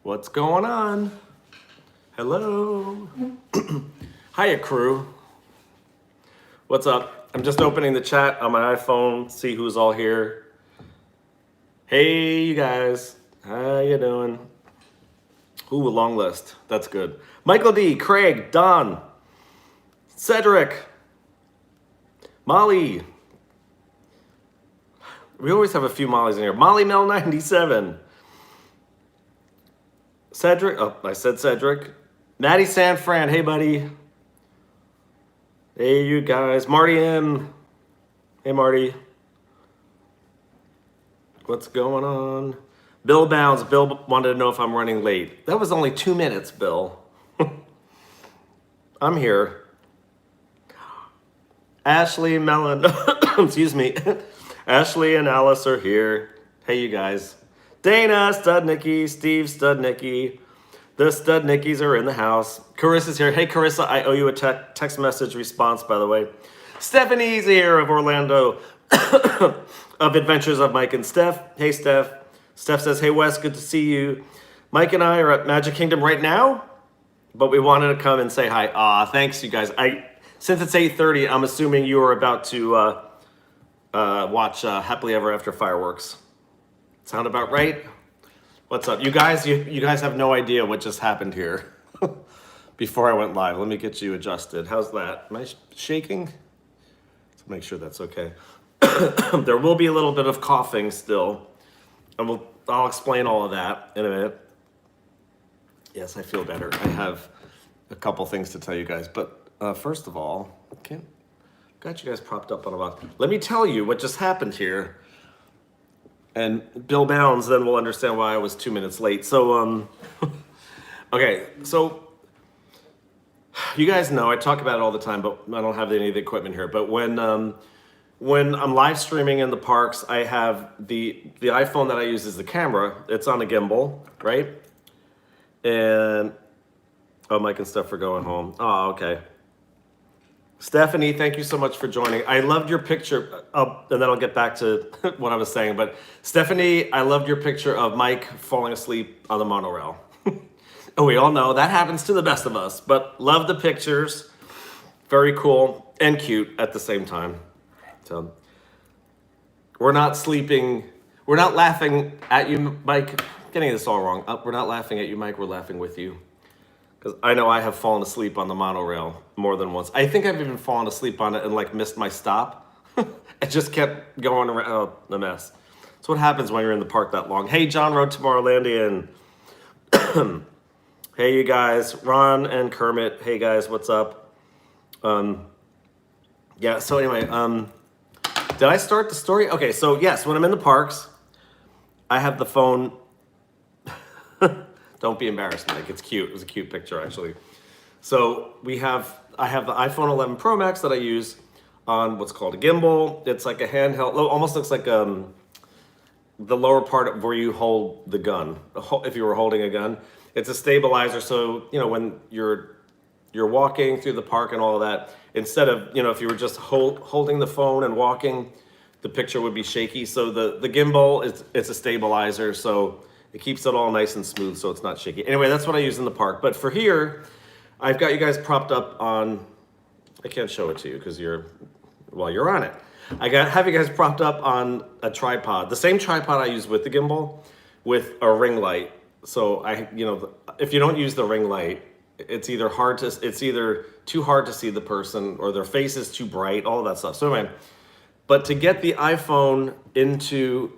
What's going on? Hello. Hiya, crew. What's up? I'm just opening the chat on my iPhone, see who's all here. Hey, you guys. How you doing? Ooh, a long list. That's good. Michael D, Craig, Don, Cedric, Molly. We always have a few Mollies in here. Molly Mel 97. Cedric, oh, I said Cedric. Maddie Sanfran, hey buddy. Hey you guys. Marty M. Hey Marty. What's going on? Bill Bounds. Bill wanted to know if I'm running late. That was only 2 minutes, Bill. I'm here. Ashley Mellon, excuse me. Ashley and Alice are here. Hey you guys. Dana, Studnicki, Steve, Studnicki. The Studnickies are in the house. Carissa's here. Hey, Carissa, I owe you a text message response, by the way. Stephanie's here of Orlando, of Adventures of Mike and Steph. Hey, Steph. Steph says, hey, Wes, good to see you. Mike and I are at Magic Kingdom right now, but we wanted to come and say hi. Aw, thanks, you guys. Since it's 8:30, I'm assuming you are about to watch Happily Ever After fireworks. Sound about right? What's up? You guys have no idea what just happened here. Before I went live, let me get you adjusted. How's that? Am I shaking? Let's make sure that's okay. There will be a little bit of coughing still. And I'll explain all of that in a minute. Yes, I feel better. I have a couple things to tell you guys. But first of all, got you guys propped up on a box. Let me tell you what just happened here. And Bill Bounds, then we'll understand why I was 2 minutes late. So, okay, so you guys know I talk about it all the time, but I don't have any of the equipment here. But when I'm live streaming in the parks, I have the iPhone that I use as the camera. It's on a gimbal, right? And oh, Mike and Steph are going home. Oh, okay. Stephanie, thank you so much for joining. I loved your picture, and then I'll get back to what I was saying. But Stephanie, I loved your picture of Mike falling asleep on the monorail. And we all know that happens to the best of us, but love the pictures. Very cool and cute at the same time. So we're not sleeping. We're not laughing at you, Mike. Getting this all wrong. We're not laughing at you, Mike. We're laughing with you. Because I know I have fallen asleep on the monorail more than once. I think I've even fallen asleep on it and like missed my stop. I just kept going around. Oh, a mess. That's what happens when you're in the park that long. Hey, John Road to Tomorrowlandian. Hey, you guys. Ron and Kermit. Hey, guys. What's up? Yeah, so anyway, did I start the story? Okay, so yes, when I'm in the parks, I have the phone. Don't be embarrassed, Mike. It's cute. It was a cute picture, actually. So I have the iPhone 11 Pro Max that I use on what's called a gimbal. It's like a handheld, almost looks like the lower part of where you hold the gun. If you were holding a gun, it's a stabilizer. So when you're walking through the park and all of that, instead of if you were just holding the phone and walking, the picture would be shaky. So the gimbal it's a stabilizer. So it keeps it all nice and smooth so it's not shaky. Anyway, that's what I use in the park. But for here, I've got you guys propped up on, I can't show it to you because you're on it. Have you guys propped up on a tripod. The same tripod I use with the gimbal with a ring light. So if you don't use the ring light, it's either too hard to see the person or their face is too bright, all of that stuff. So anyway, but to get the iPhone into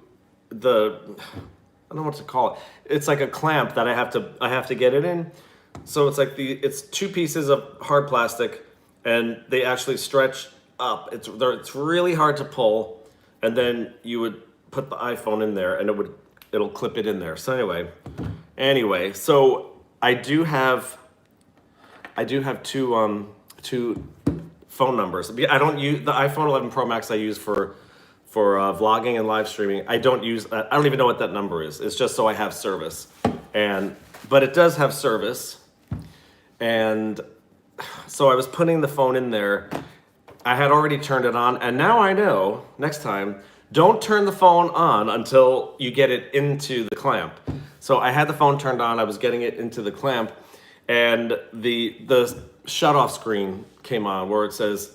I don't know what to call it. It's like a clamp that I have to get it in. So it's like it's two pieces of hard plastic, and they actually stretch up. It's really hard to pull, and then you would put the iPhone in there, and it'll clip it in there. So anyway, so I do have two phone numbers. I don't use the iPhone 11 Pro Max. I use for vlogging and live streaming. I don't even know what that number is. It's just so I have service. But it does have service. And so I was putting the phone in there. I had already turned it on, and now I know next time don't turn the phone on until you get it into the clamp. So I had the phone turned on, I was getting it into the clamp, and the shut-off screen came on where it says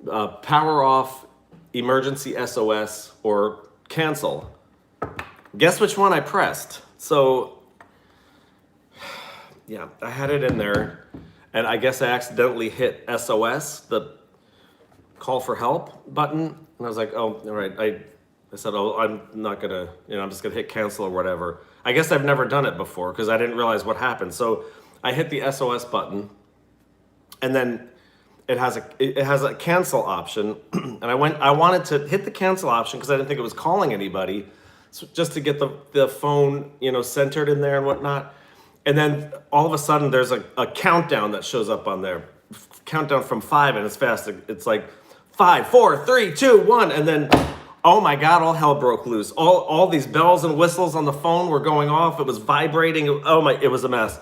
power off, emergency SOS, or cancel. Guess which one I pressed? So, yeah, I had it in there, and I guess I accidentally hit SOS, the call for help button, and I was like, oh, all right. I said, oh, I'm not gonna, I'm just gonna hit cancel or whatever. I guess I've never done it before because I didn't realize what happened. So I hit the SOS button, and then it has a cancel option, and I wanted to hit the cancel option because I didn't think it was calling anybody, so just to get the phone centered in there and whatnot. And then all of a sudden there's a countdown that shows up on there, countdown from 5, and it's fast. It's like 5, 4, 3, 2, 1, and then oh my God, all hell broke loose. All these bells and whistles on the phone were going off. It was vibrating. It was a mess.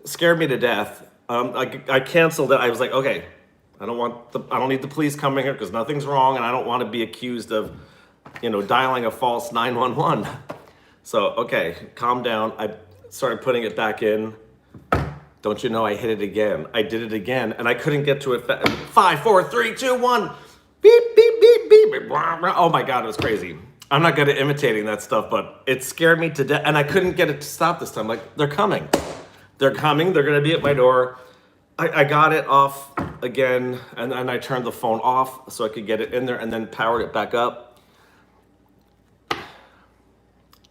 Scared me to death. I canceled it. I was like, okay, I don't need the police coming here because nothing's wrong, and I don't want to be accused of, dialing a false 911. So, okay, calm down. I started putting it back in. Don't you know I hit it again? I did it again, and I couldn't get to it. 5, 4, 3, 2, 1. Beep, beep, beep, beep. Oh my God, it was crazy. I'm not good at imitating that stuff, but it scared me to death, and I couldn't get it to stop this time. Like, they're coming. They're coming. They're going to be at my door. I got it off again, and I turned the phone off so I could get it in there, and then powered it back up.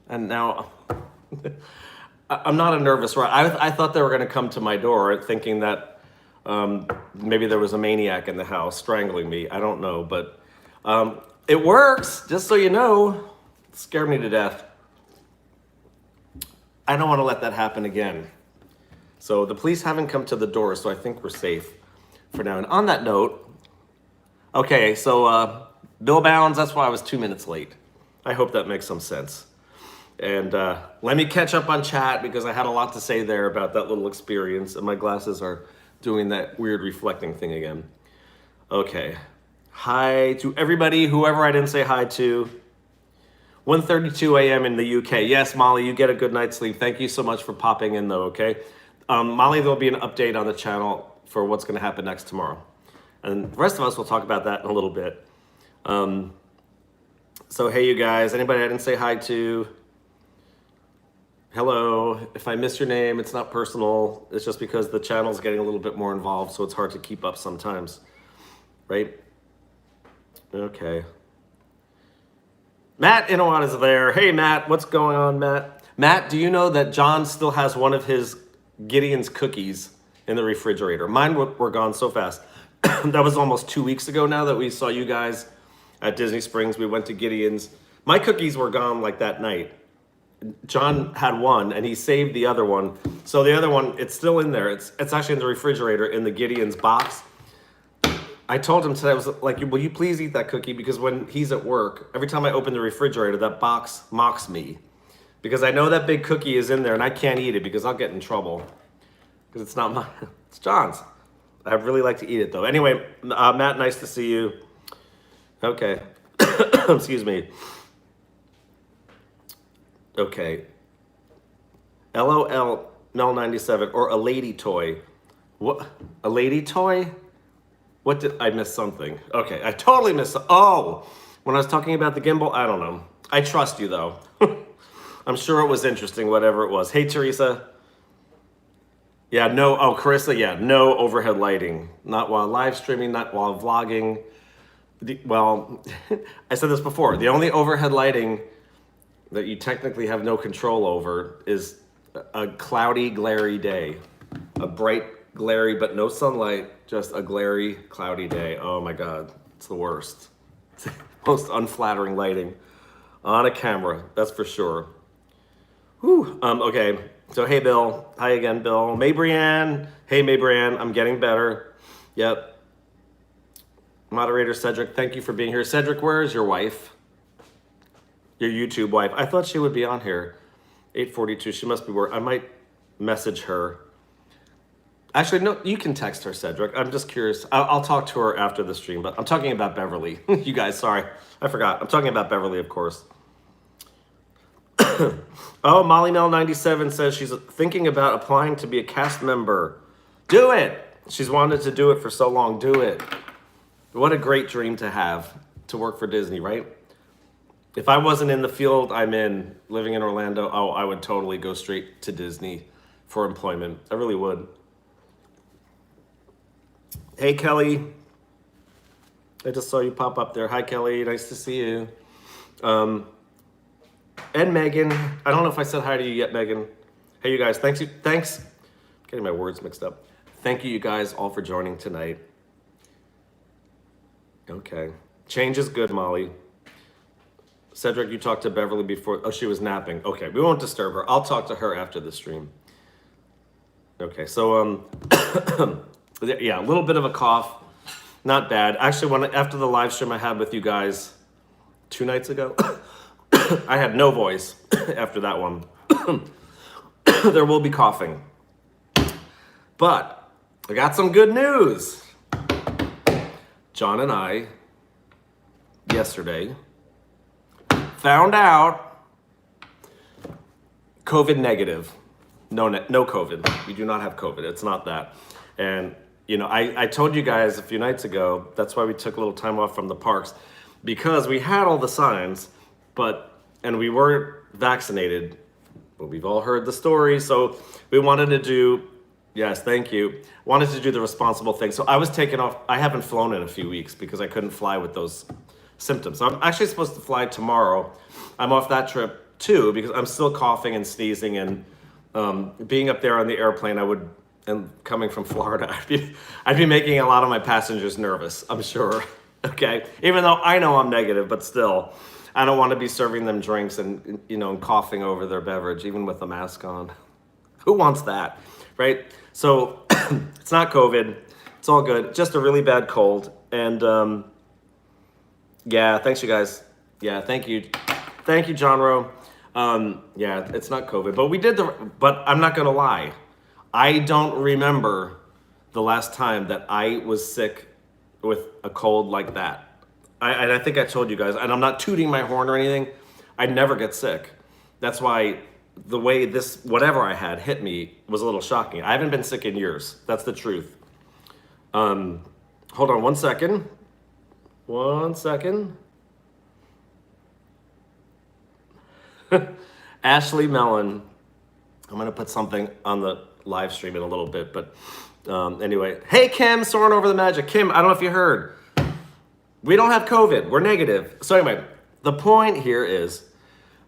And now I'm not a nervous wreck. I thought they were going to come to my door thinking that maybe there was a maniac in the house strangling me. I don't know, but it works, just so you know. It scared me to death. I don't want to let that happen again. So the police haven't come to the door, so I think we're safe for now. And on that note, okay, so Bill Bounds, that's why I was 2 minutes late. I hope that makes some sense. And let me catch up on chat because I had a lot to say there about that little experience, and my glasses are doing that weird reflecting thing again. Okay. Hi to everybody, whoever I didn't say hi to. 1:32 a.m. in the UK. Yes, Molly, you get a good night's sleep. Thank you so much for popping in, though, okay? Molly, there'll be an update on the channel for what's going to happen next tomorrow. And the rest of us will talk about that in a little bit. So, hey, you guys. Anybody I didn't say hi to? Hello. If I miss your name, it's not personal. It's just because the channel's getting a little bit more involved, so it's hard to keep up sometimes. Right? Okay. Matt Inouye is there. Hey, Matt. What's going on, Matt? Matt, do you know that John still has one of his Gideon's cookies in the refrigerator? Mine were gone so fast. That was almost 2 weeks ago now that we saw you guys at Disney Springs. We went to Gideon's. My cookies were gone like that night. John had one, and he saved the other one. So the other one, it's still in there. It's actually in the refrigerator in the Gideon's box. I told him today, I was like, will you please eat that cookie? Because when he's at work, every time I open the refrigerator, that box mocks me. Because I know that big cookie is in there, and I can't eat it because I'll get in trouble. Because it's not mine. It's John's. I'd really like to eat it, though. Anyway, Matt, nice to see you. Okay. Excuse me. Okay. LOL Mel 97 or a lady toy. What? A lady toy? What did I miss something? Okay, I totally missed. Oh, when I was talking about the gimbal, I don't know. I trust you though. I'm sure it was interesting, whatever it was. Hey, Teresa. Yeah, no. Oh, Carissa. Yeah, no overhead lighting. Not while live streaming. Not while vlogging. Well, I said this before. The only overhead lighting that you technically have no control over is a cloudy, glary day. A bright, glary, but no sunlight, just a glary, cloudy day. Oh my God, it's the worst. It's the most unflattering lighting on a camera, that's for sure. Whew. Okay, so hey Bill. Hi again, Bill. May Brianne. Hey May Brianne, I'm getting better. Yep. Moderator Cedric, thank you for being here. Cedric, where is your wife? Your YouTube wife. I thought she would be on here. 8:42. She must be working. I might message her. Actually, no, you can text her, Cedric. I'm just curious. I'll talk to her after the stream, but I'm talking about Beverly. You guys, sorry. I forgot. I'm talking about Beverly, of course. Oh, Molly Mel 97 says she's thinking about applying to be a cast member. Do it! She's wanted to do it for so long. Do it. What a great dream to have, to work for Disney, right? If I wasn't in the field I'm in, living in Orlando, oh, I would totally go straight to Disney for employment. I really would. Hey, Kelly. I just saw you pop up there. Hi, Kelly. Nice to see you. And Megan. I don't know if I said hi to you yet, Megan. Hey, you guys. Thanks. Getting my words mixed up. Thank you guys all for joining tonight. Okay. Change is good, Molly. Cedric, you talked to Beverly before. Oh, she was napping. Okay, we won't disturb her. I'll talk to her after the stream. Okay, so yeah, a little bit of a cough. Not bad. Actually, after the live stream I had with you guys 2 nights ago, I had no voice after that one. There will be coughing. But I got some good news. John and I, yesterday, found out COVID negative. No COVID. We do not have COVID. It's not that. And, you know, I told you guys a few nights ago, that's why we took a little time off from the parks, because we had all the signs, and we weren't vaccinated. But we've all heard the story. So we wanted to do, yes, thank you. Wanted to do the responsible thing. So I was taken off. I haven't flown in a few weeks because I couldn't fly with those symptoms. So I'm actually supposed to fly tomorrow. I'm off that trip too because I'm still coughing and sneezing, and being up there on the airplane, and coming from Florida, I'd be making a lot of my passengers nervous, I'm sure. Okay, even though I know I'm negative, but still, I don't want to be serving them drinks and coughing over their beverage, even with the mask on. Who wants that, right? So it's not COVID. It's all good. Just a really bad cold. And yeah, thanks you guys. Yeah, thank you. Thank you, John Rowe. Yeah, it's not COVID, but I'm not gonna lie. I don't remember the last time that I was sick with a cold like that. I think I told you guys, and I'm not tooting my horn or anything. I never get sick. That's why the way this, whatever I had hit me was a little shocking. I haven't been sick in years. That's the truth. Hold on 1 second. 1 second. Ashley Mellon. I'm going to put something on the live stream in a little bit, but anyway. Hey, Kim, soaring over the magic. Kim, I don't know if you heard. We don't have COVID. We're negative. So anyway, the point here is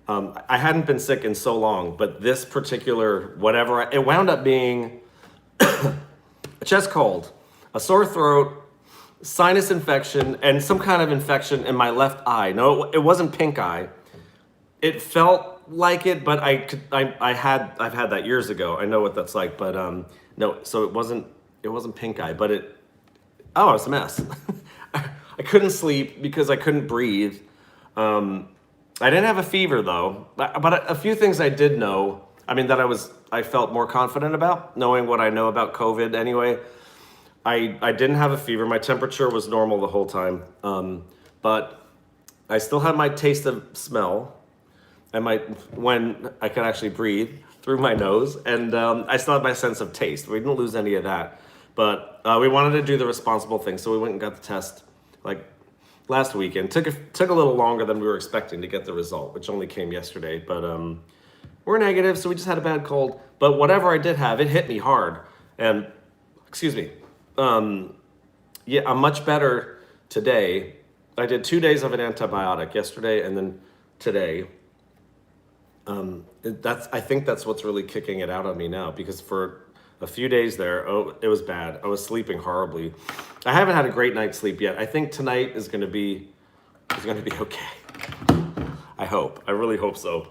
I hadn't been sick in so long, but this particular whatever, it wound up being a chest cold, a sore throat, sinus infection, and some kind of infection in my left eye. No, it wasn't pink eye. It felt like it, but I've had that years ago. I know what that's like, but no, so it wasn't pink eye, but it was a mess. I couldn't sleep because I couldn't breathe. I didn't have a fever though, but a few things I did know. I mean, that I felt more confident about, knowing what I know about COVID anyway. I didn't have a fever. My temperature was normal the whole time, but I still had my taste of smell, and when I could actually breathe through my nose, and I still had my sense of taste. We didn't lose any of that, but we wanted to do the responsible thing, so we went and got the test like last weekend. Took a little longer than we were expecting to get the result, which only came yesterday, but we're negative, so we just had a bad cold. But whatever I did have, it hit me hard, and excuse me. Yeah, I'm much better today. I did 2 days of an antibiotic yesterday and then today. I think that's what's really kicking it out on me now, because for a few days there, it was bad. I was sleeping horribly. I haven't had a great night's sleep yet. I think tonight is going to be okay. I hope. I really hope so.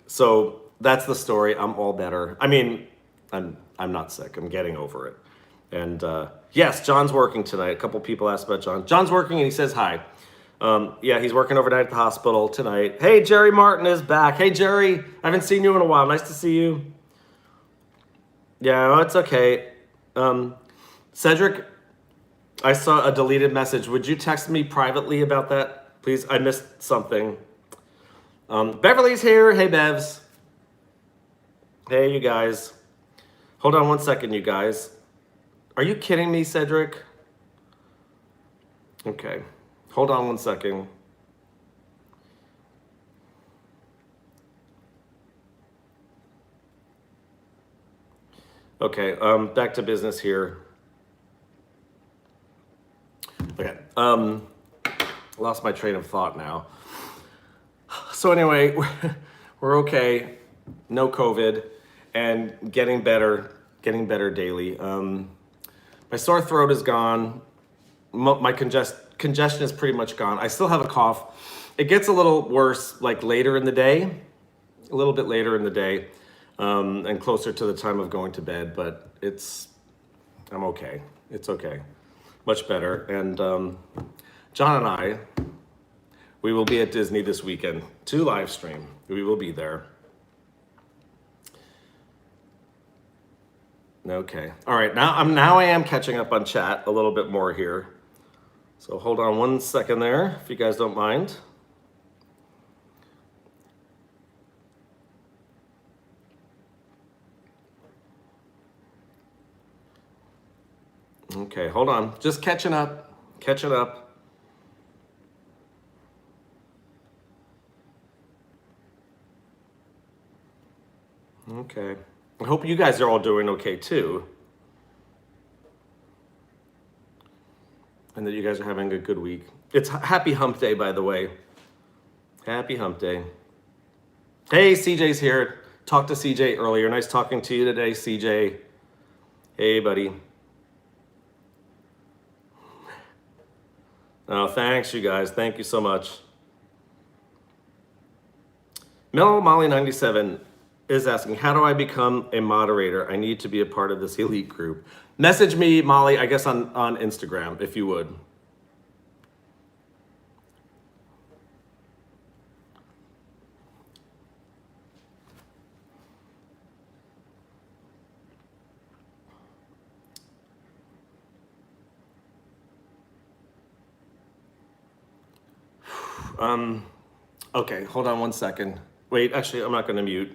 So that's the story. I'm all better. I mean, I'm not sick. I'm getting over it. And yes, John's working tonight. A couple people asked about John. John's working and he says hi. Yeah, he's working overnight at the hospital tonight. Hey, Jerry Martin is back. Hey, Jerry, I haven't seen you in a while. Nice to see you. Yeah, well, it's okay. Cedric, I saw a deleted message. Would you text me privately about that, please? I missed something. Beverly's here. Hey, Bevs. Hey, you guys. Hold on one second, you guys. Are you kidding me, Cedric? Okay. Hold on one second. Okay, back to business here. Okay, lost my train of thought now. So anyway, we're okay, no COVID, and getting better daily. My sore throat is gone. My congestion is pretty much gone. I still have a cough. It gets a little worse like later in the day, a little bit later in the day, and closer to the time of going to bed, but I'm okay. It's okay. Much better. And John and I, we will be at Disney this weekend to live stream. We will be there. Okay. All right. Now I am catching up on chat a little bit more here. So hold on one second there, if you guys don't mind. Okay, hold on. Just catching up. Okay. I hope you guys are all doing okay too. And that you guys are having a good week. It's Happy Hump Day, by the way. Happy Hump Day. Hey, CJ's here. Talked to CJ earlier. Nice talking to you today, CJ. Hey, buddy. Oh, thanks, you guys. Thank you so much. Mel Molly 97 is asking, how do I become a moderator? I need to be a part of this elite group. Message me, Molly, I guess on Instagram, if you would. Okay, hold on one second. Wait, actually, I'm not going to mute.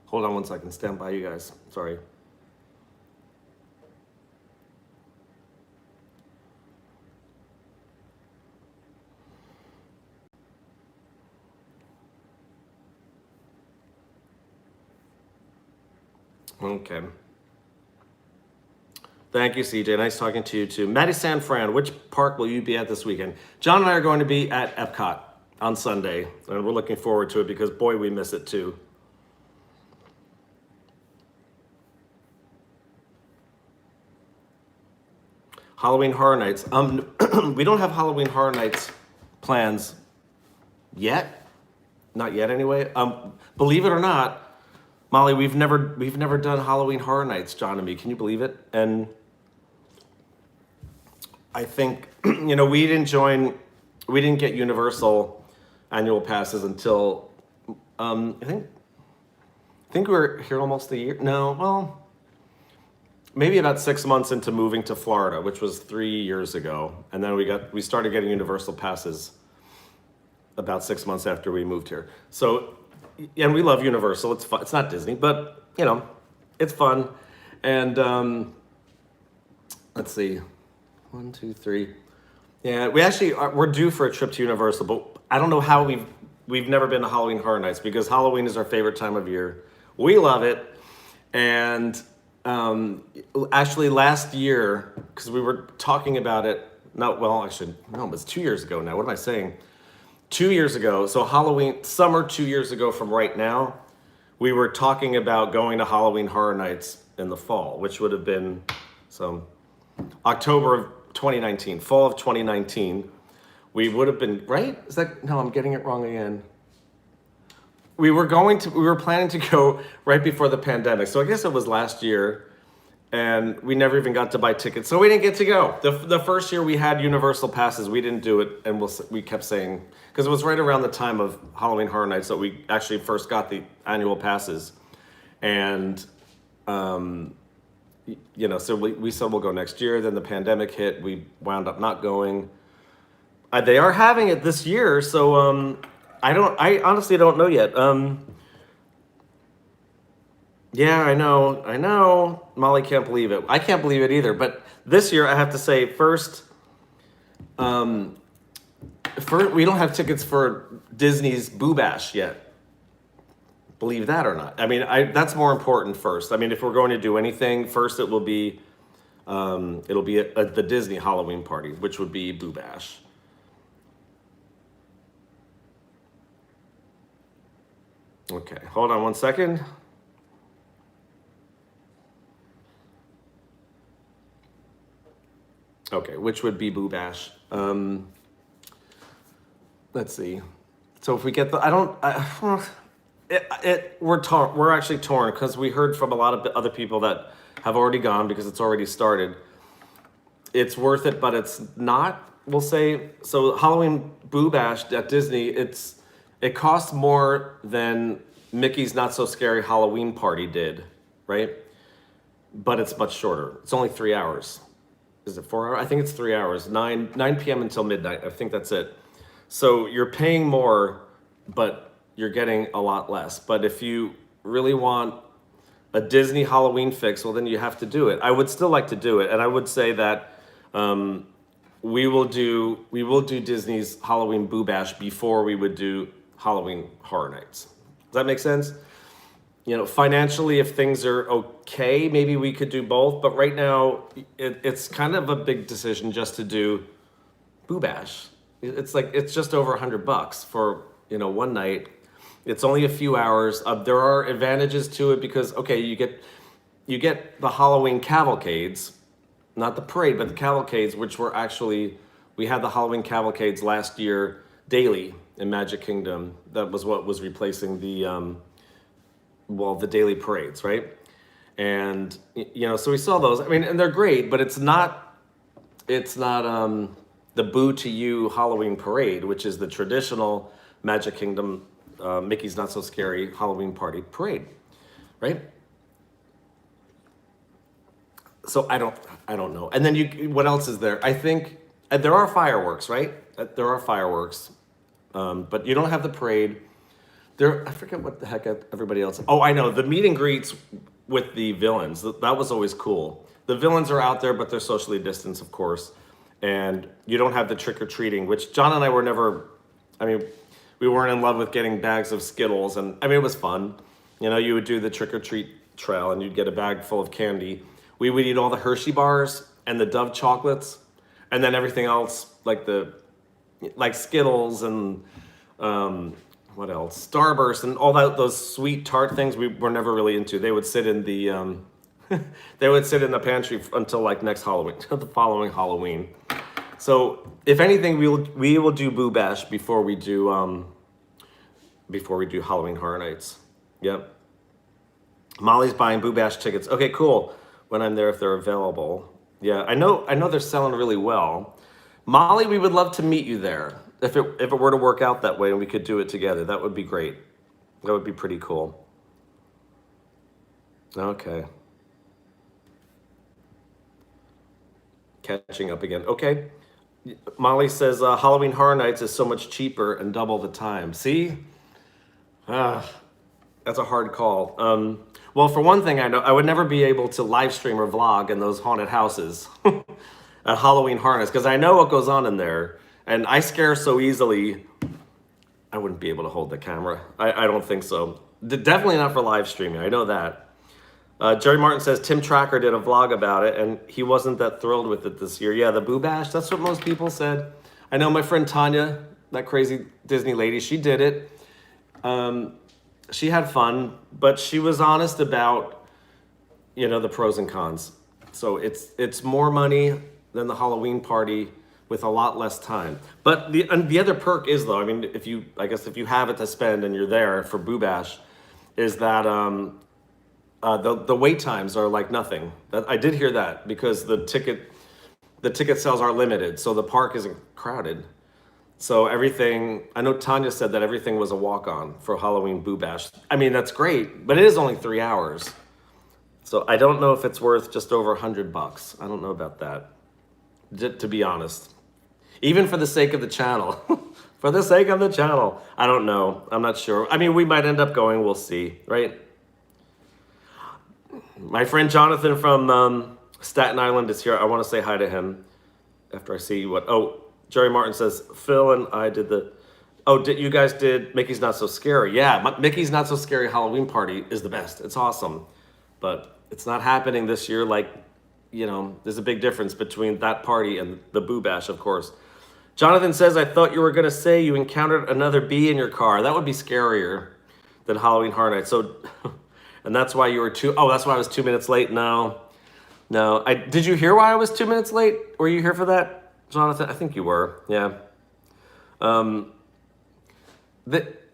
Hold on one second. Stand by, you guys. Sorry. Okay. Thank you, CJ. Nice talking to you too. Maddie San Fran, which park will you be at this weekend? John and I are going to be at Epcot on Sunday, and we're looking forward to it because, boy, we miss it too. Halloween Horror Nights. We don't have Halloween Horror Nights plans yet. Not yet, anyway. Believe it or not, Molly, we've never done Halloween Horror Nights, John and me. Can you believe it? And I think we didn't get Universal annual passes until I think we were here almost a year. No, well, maybe about 6 months into moving to Florida, which was 3 years ago, and then we started getting Universal passes about 6 months after we moved here. So, and we love Universal. It's fun. It's not Disney, but it's fun. And let's see, 1, 2, 3. Yeah, we're due for a trip to Universal, but I don't know how we've never been to Halloween Horror Nights because Halloween is our favorite time of year. We love it, and actually last year, because we were talking about it. It was 2 years ago now. What am I saying? 2 years ago, so Halloween, summer 2 years ago from right now, we were talking about going to Halloween Horror Nights in the fall, which would have been October of 2019, fall of 2019. We would have been, right? No, I'm getting it wrong again. We were planning to go right before the pandemic. So I guess it was last year. and we never even got to buy tickets, so we didn't get to go. The first year we had Universal passes, we didn't do it, and we kept saying, because it was right around the time of Halloween Horror Nights that we actually first got the annual passes, and so we said we'll go next year. Then the pandemic hit, we wound up not going. They are having it this year, so I honestly don't know yet. Yeah, I know. Molly can't believe it. I can't believe it either. But this year, I have to say, first, we don't have tickets for Disney's Boo Bash yet. Believe that or not. I mean, that's more important first. I mean, if we're going to do anything, first it'll be the Disney Halloween party, which would be Boo Bash. Okay, hold on one second. Okay, which would be Boo Bash. Let's see. So if we get we're actually torn because we heard from a lot of other people that have already gone because it's already started. It's worth it, but it's not. We'll say so. Halloween Boo Bash at Disney, it costs more than Mickey's Not So Scary Halloween Party did, right? But it's much shorter. It's only 3 hours. Is it 4 hours? I think it's 3 hours. 9 p.m. until midnight. I think that's it. So you're paying more, but you're getting a lot less. But if you really want a Disney Halloween fix, well, then you have to do it. I would still like to do it, and I would say that we will do Disney's Halloween Boo Bash before we would do Halloween Horror Nights. Does that make sense? Financially, if things are okay, maybe we could do both. But right now, it's kind of a big decision just to do Boo Bash. It's just over $100 for one night. It's only a few hours. There are advantages to it because you get the Halloween cavalcades, not the parade, but the cavalcades, which we had the Halloween cavalcades last year daily in Magic Kingdom. That was what was replacing the daily parades, right? And so we saw those. I mean, and they're great, but it's not the Boo to You Halloween parade, which is the traditional Magic Kingdom Mickey's Not So Scary Halloween Party parade, right? So I don't know. And then what else is there? I think there are fireworks, right? There are fireworks, but you don't have the parade. I forget what the heck everybody else. Oh, I know. The meet and greets with the villains. That was always cool. The villains are out there, but they're socially distanced, of course. And you don't have the trick-or-treating, which John and I were never, we weren't in love with getting bags of Skittles. And it was fun. You would do the trick-or-treat trail and you'd get a bag full of candy. We would eat all the Hershey bars and the Dove chocolates. And then everything else, like Skittles and, what else? Starburst and all those sweet tart things we were never really into. They would sit in the pantry until next Halloween, the following Halloween. So if anything, we will do Boo Bash before we do Halloween Horror Nights. Yep. Molly's buying Boo Bash tickets. Okay, cool. When I'm there, if they're available. Yeah, I know they're selling really well. Molly, we would love to meet you there. If it were to work out that way and we could do it together, that would be great. That would be pretty cool. Okay. Catching up again. Okay. Molly says Halloween Horror Nights is so much cheaper and double the time. See? That's a hard call. Well, for one thing, I know I would never be able to live stream or vlog in those haunted houses at Halloween Horror Nights because I know what goes on in there. And I scare so easily, I wouldn't be able to hold the camera. I don't think so. Definitely not for live streaming. I know that. Jerry Martin says Tim Tracker did a vlog about it, and he wasn't that thrilled with it this year. Yeah, the Boo Bash, that's what most people said. I know my friend Tanya, that crazy Disney lady, she did it. She had fun, but she was honest about, the pros and cons. So it's more money than the Halloween party, with a lot less time. But the other perk is though, if you have it to spend and you're there for Boo Bash, is that the wait times are like nothing. I did hear that because the ticket sales are limited, so the park isn't crowded. So everything, I know Tanya said that everything was a walk-on for Halloween Boo Bash. I mean, that's great, but it is only 3 hours. So I don't know if it's worth just over $100. I don't know about that, to be honest. Even for the sake of the channel. For the sake of the channel. I don't know. I'm not sure. I mean, we might end up going. We'll see, right? My friend Jonathan from Staten Island is here. I want to say hi to him after I see what... Oh, Jerry Martin says, Phil and I did the... Oh, you guys did Mickey's Not So Scary. Yeah, Mickey's Not So Scary Halloween Party is the best. It's awesome. But it's not happening this year. Like, you know, there's a big difference between that party and the Boo Bash, of course. Jonathan says, I thought you were going to say you encountered another bee in your car. That would be scarier than Halloween Horror Nights. So, and that's why you were that's why I was 2 minutes late. No. Did you hear why I was 2 minutes late? Were you here for that, Jonathan? I think you were. Yeah.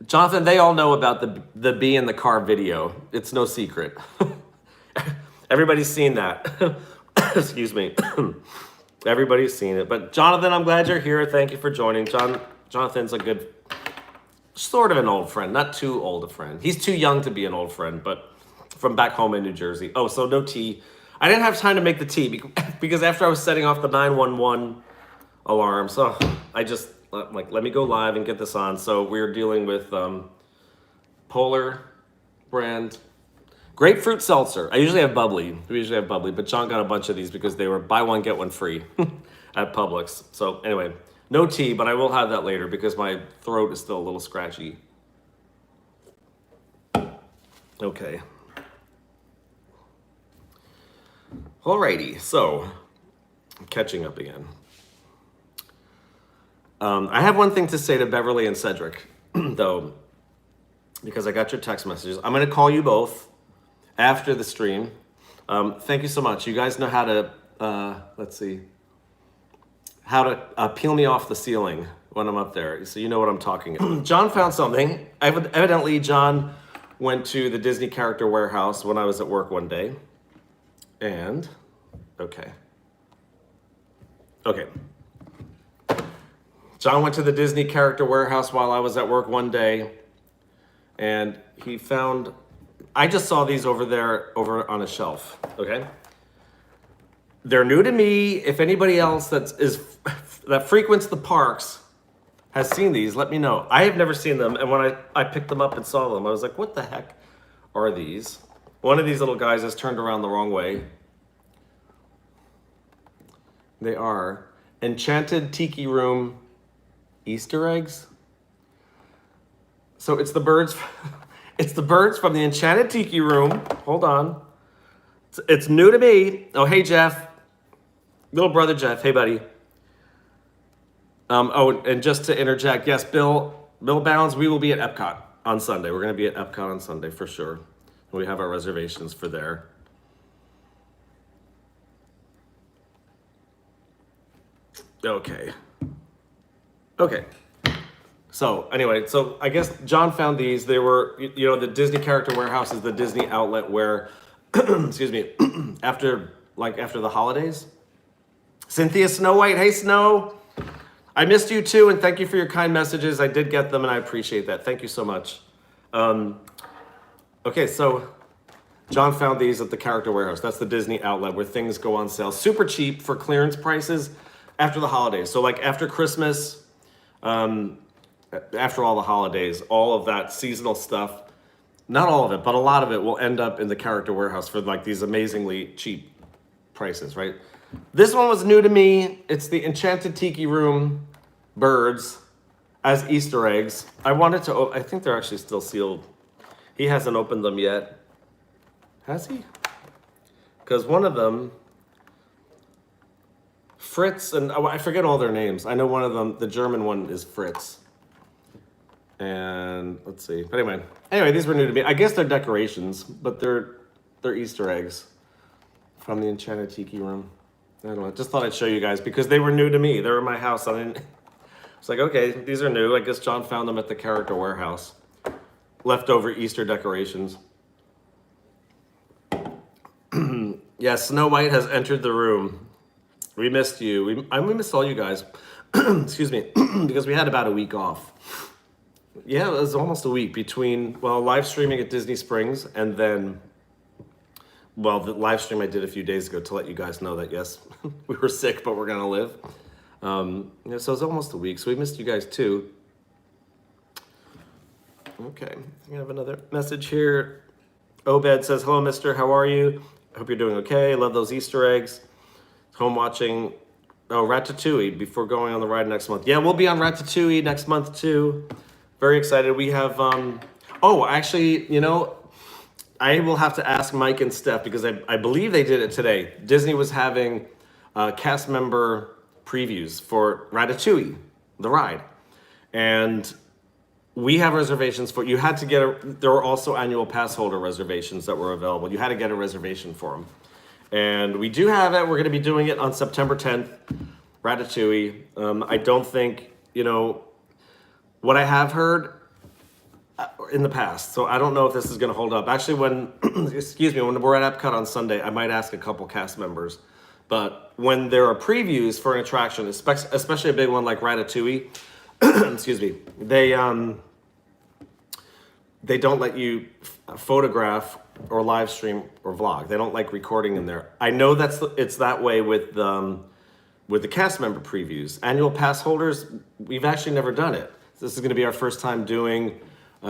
Jonathan, they all know about the bee in the car video. It's no secret. Everybody's seen that. Excuse me. Everybody's seen it. But Jonathan, I'm glad you're here. Thank you for joining. Jonathan's a good, sort of an old friend. Not too old a friend. He's too young to be an old friend, but from back home in New Jersey. Oh, so no tea. I didn't have time to make the tea because after I was setting off the 911 alarm, so I just, like, let me go live and get this on. So we're dealing with Polar brand grapefruit seltzer. I usually have bubbly. We usually have bubbly, but John got a bunch of these because they were buy one, get one free at Publix. So anyway, no tea, but I will have that later because my throat is still a little scratchy. Okay. Alrighty, so I'm catching up again. I have one thing to say to Beverly and Cedric, though, because I got your text messages. I'm going to call you both after the stream. Thank you so much. You guys know how to, let's see, how to peel me off the ceiling when I'm up there. So you know what I'm talking about. John found something. Evidently, John went to the Disney Character Warehouse when I was at work one day. And, okay. John went to the Disney Character Warehouse while I was at work one day, and he found, I just saw these over on a shelf, okay? They're new to me. If anybody else that frequents the parks has seen these, let me know. I have never seen them, and when I picked them up and saw them, I was like, what the heck are these? One of these little guys is turned around the wrong way. They are Enchanted Tiki Room Easter eggs. So it's the birds. It's the birds from the Enchanted Tiki Room. Hold on. It's new to me. Oh, hey, Jeff. Little brother Jeff. Hey, buddy. And just to interject, yes, Bill Bounds, we will be at Epcot on Sunday. We're going to be at Epcot on Sunday for sure. We have our reservations for there. Okay. So anyway, so I guess John found these. They were, the Disney Character Warehouse is the Disney outlet where, excuse me, after the holidays. Cynthia Snow White, hey Snow. I missed you too, and thank you for your kind messages. I did get them, and I appreciate that. Thank you so much. Okay, so John found these at the Character Warehouse. That's the Disney outlet where things go on sale. Super cheap for clearance prices after the holidays. So like after Christmas, after all the holidays, all of that seasonal stuff, not all of it, but a lot of it will end up in the Character Warehouse for like these amazingly cheap prices, right? This one was new to me. It's the Enchanted Tiki Room birds as Easter eggs. I think they're actually still sealed. He hasn't opened them yet. Has he? Because one of them, Fritz, and I forget all their names. I know one of them, the German one is Fritz. And let's see. But anyway, these were new to me. I guess they're decorations, but they're Easter eggs from the Enchanted Tiki Room. I don't know. Just thought I'd show you guys because they were new to me. They were in my house. It's like, okay, these are new. I guess John found them at the Character Warehouse. Leftover Easter decorations. Yeah, Snow White has entered the room. We missed you. We missed all you guys. Excuse me, because we had about a week off. Yeah, it was almost a week between, well, live streaming at Disney Springs and then, well, the live stream I did a few days ago to let you guys know that, yes, we were sick, but we're going to live. Yeah, so it's almost a week, so we missed you guys too. Okay, I have another message here. Obed says, hello, mister, how are you? Hope you're doing okay. Love those Easter eggs. Home watching, Ratatouille before going on the ride next month. Yeah, we'll be on Ratatouille next month too. Very excited. We have, actually, I will have to ask Mike and Steph because I believe they did it today. Disney was having cast member previews for Ratatouille, the ride. And we have reservations for, you had to get, there were also annual pass holder reservations that were available. You had to get a reservation for them. And we do have it. We're going to be doing it on September 10th, Ratatouille. I don't think, what I have heard in the past, so I don't know if this is going to hold up. Actually, when we're at Epcot on Sunday, I might ask a couple cast members. But when there are previews for an attraction, especially a big one like Ratatouille, excuse me, they don't let you photograph or live stream or vlog. They don't like recording in there. I know it's that way with the cast member previews. Annual pass holders, we've actually never done it. This is going to be our first time doing a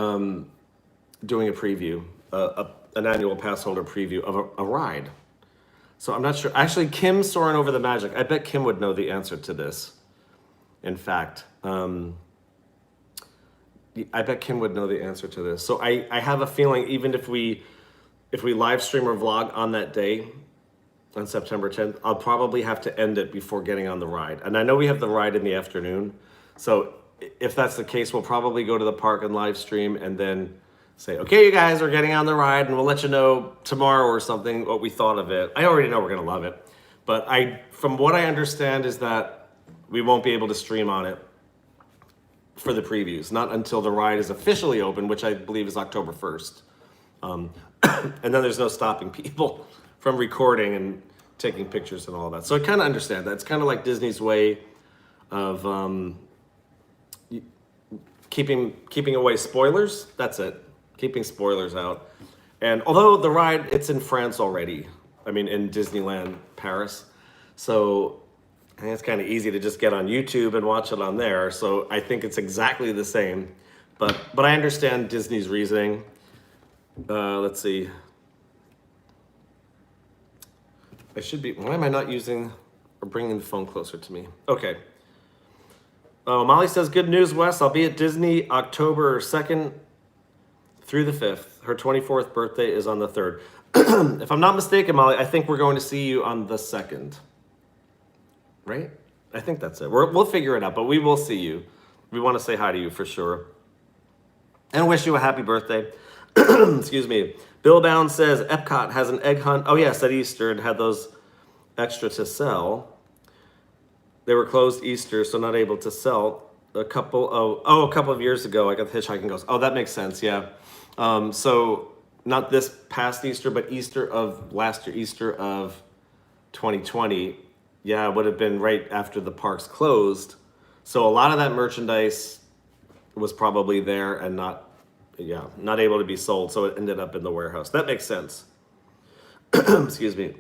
preview, an annual pass holder preview of a ride. So I'm not sure. Actually, Kim's soaring over the magic. I bet Kim would know the answer to this. In fact, I bet Kim would know the answer to this. So I have a feeling even if we live stream or vlog on that day, on September 10th, I'll probably have to end it before getting on the ride. And I know we have the ride in the afternoon. So if that's the case, we'll probably go to the park and live stream and then say, okay, you guys are getting on the ride and we'll let you know tomorrow or something what we thought of it. I already know we're going to love it. But from what I understand is that we won't be able to stream on it for the previews, not until the ride is officially open, which I believe is October 1st. And then there's no stopping people from recording and taking pictures and all that. So I kind of understand that. It's kind of like Disney's way of keeping away spoilers. That's it. Keeping spoilers out. And although the ride, it's in France already. I mean, in Disneyland Paris. So I think it's kind of easy to just get on YouTube and watch it on there. So I think it's exactly the same. But I understand Disney's reasoning. Let's see. Why am I not using or bringing the phone closer to me? Okay. Molly says, good news, Wes. I'll be at Disney October 2nd through the 5th. Her 24th birthday is on the 3rd. If I'm not mistaken, Molly, I think we're going to see you on the 2nd. Right? I think that's it. We'll figure it out, but we will see you. We want to say hi to you for sure. And wish you a happy birthday. Excuse me. Bill Bound says, Epcot has an egg hunt. Oh, yes, at Easter and had those extra to sell. They were closed Easter, so not able to sell. A couple of years ago, I got the Hitchhiking Ghost. Oh, that makes sense, yeah. So not this past Easter, but Easter of last year, Easter of 2020. Yeah, it would have been right after the parks closed. So a lot of that merchandise was probably there and not able to be sold. So it ended up in the warehouse. That makes sense. Excuse me.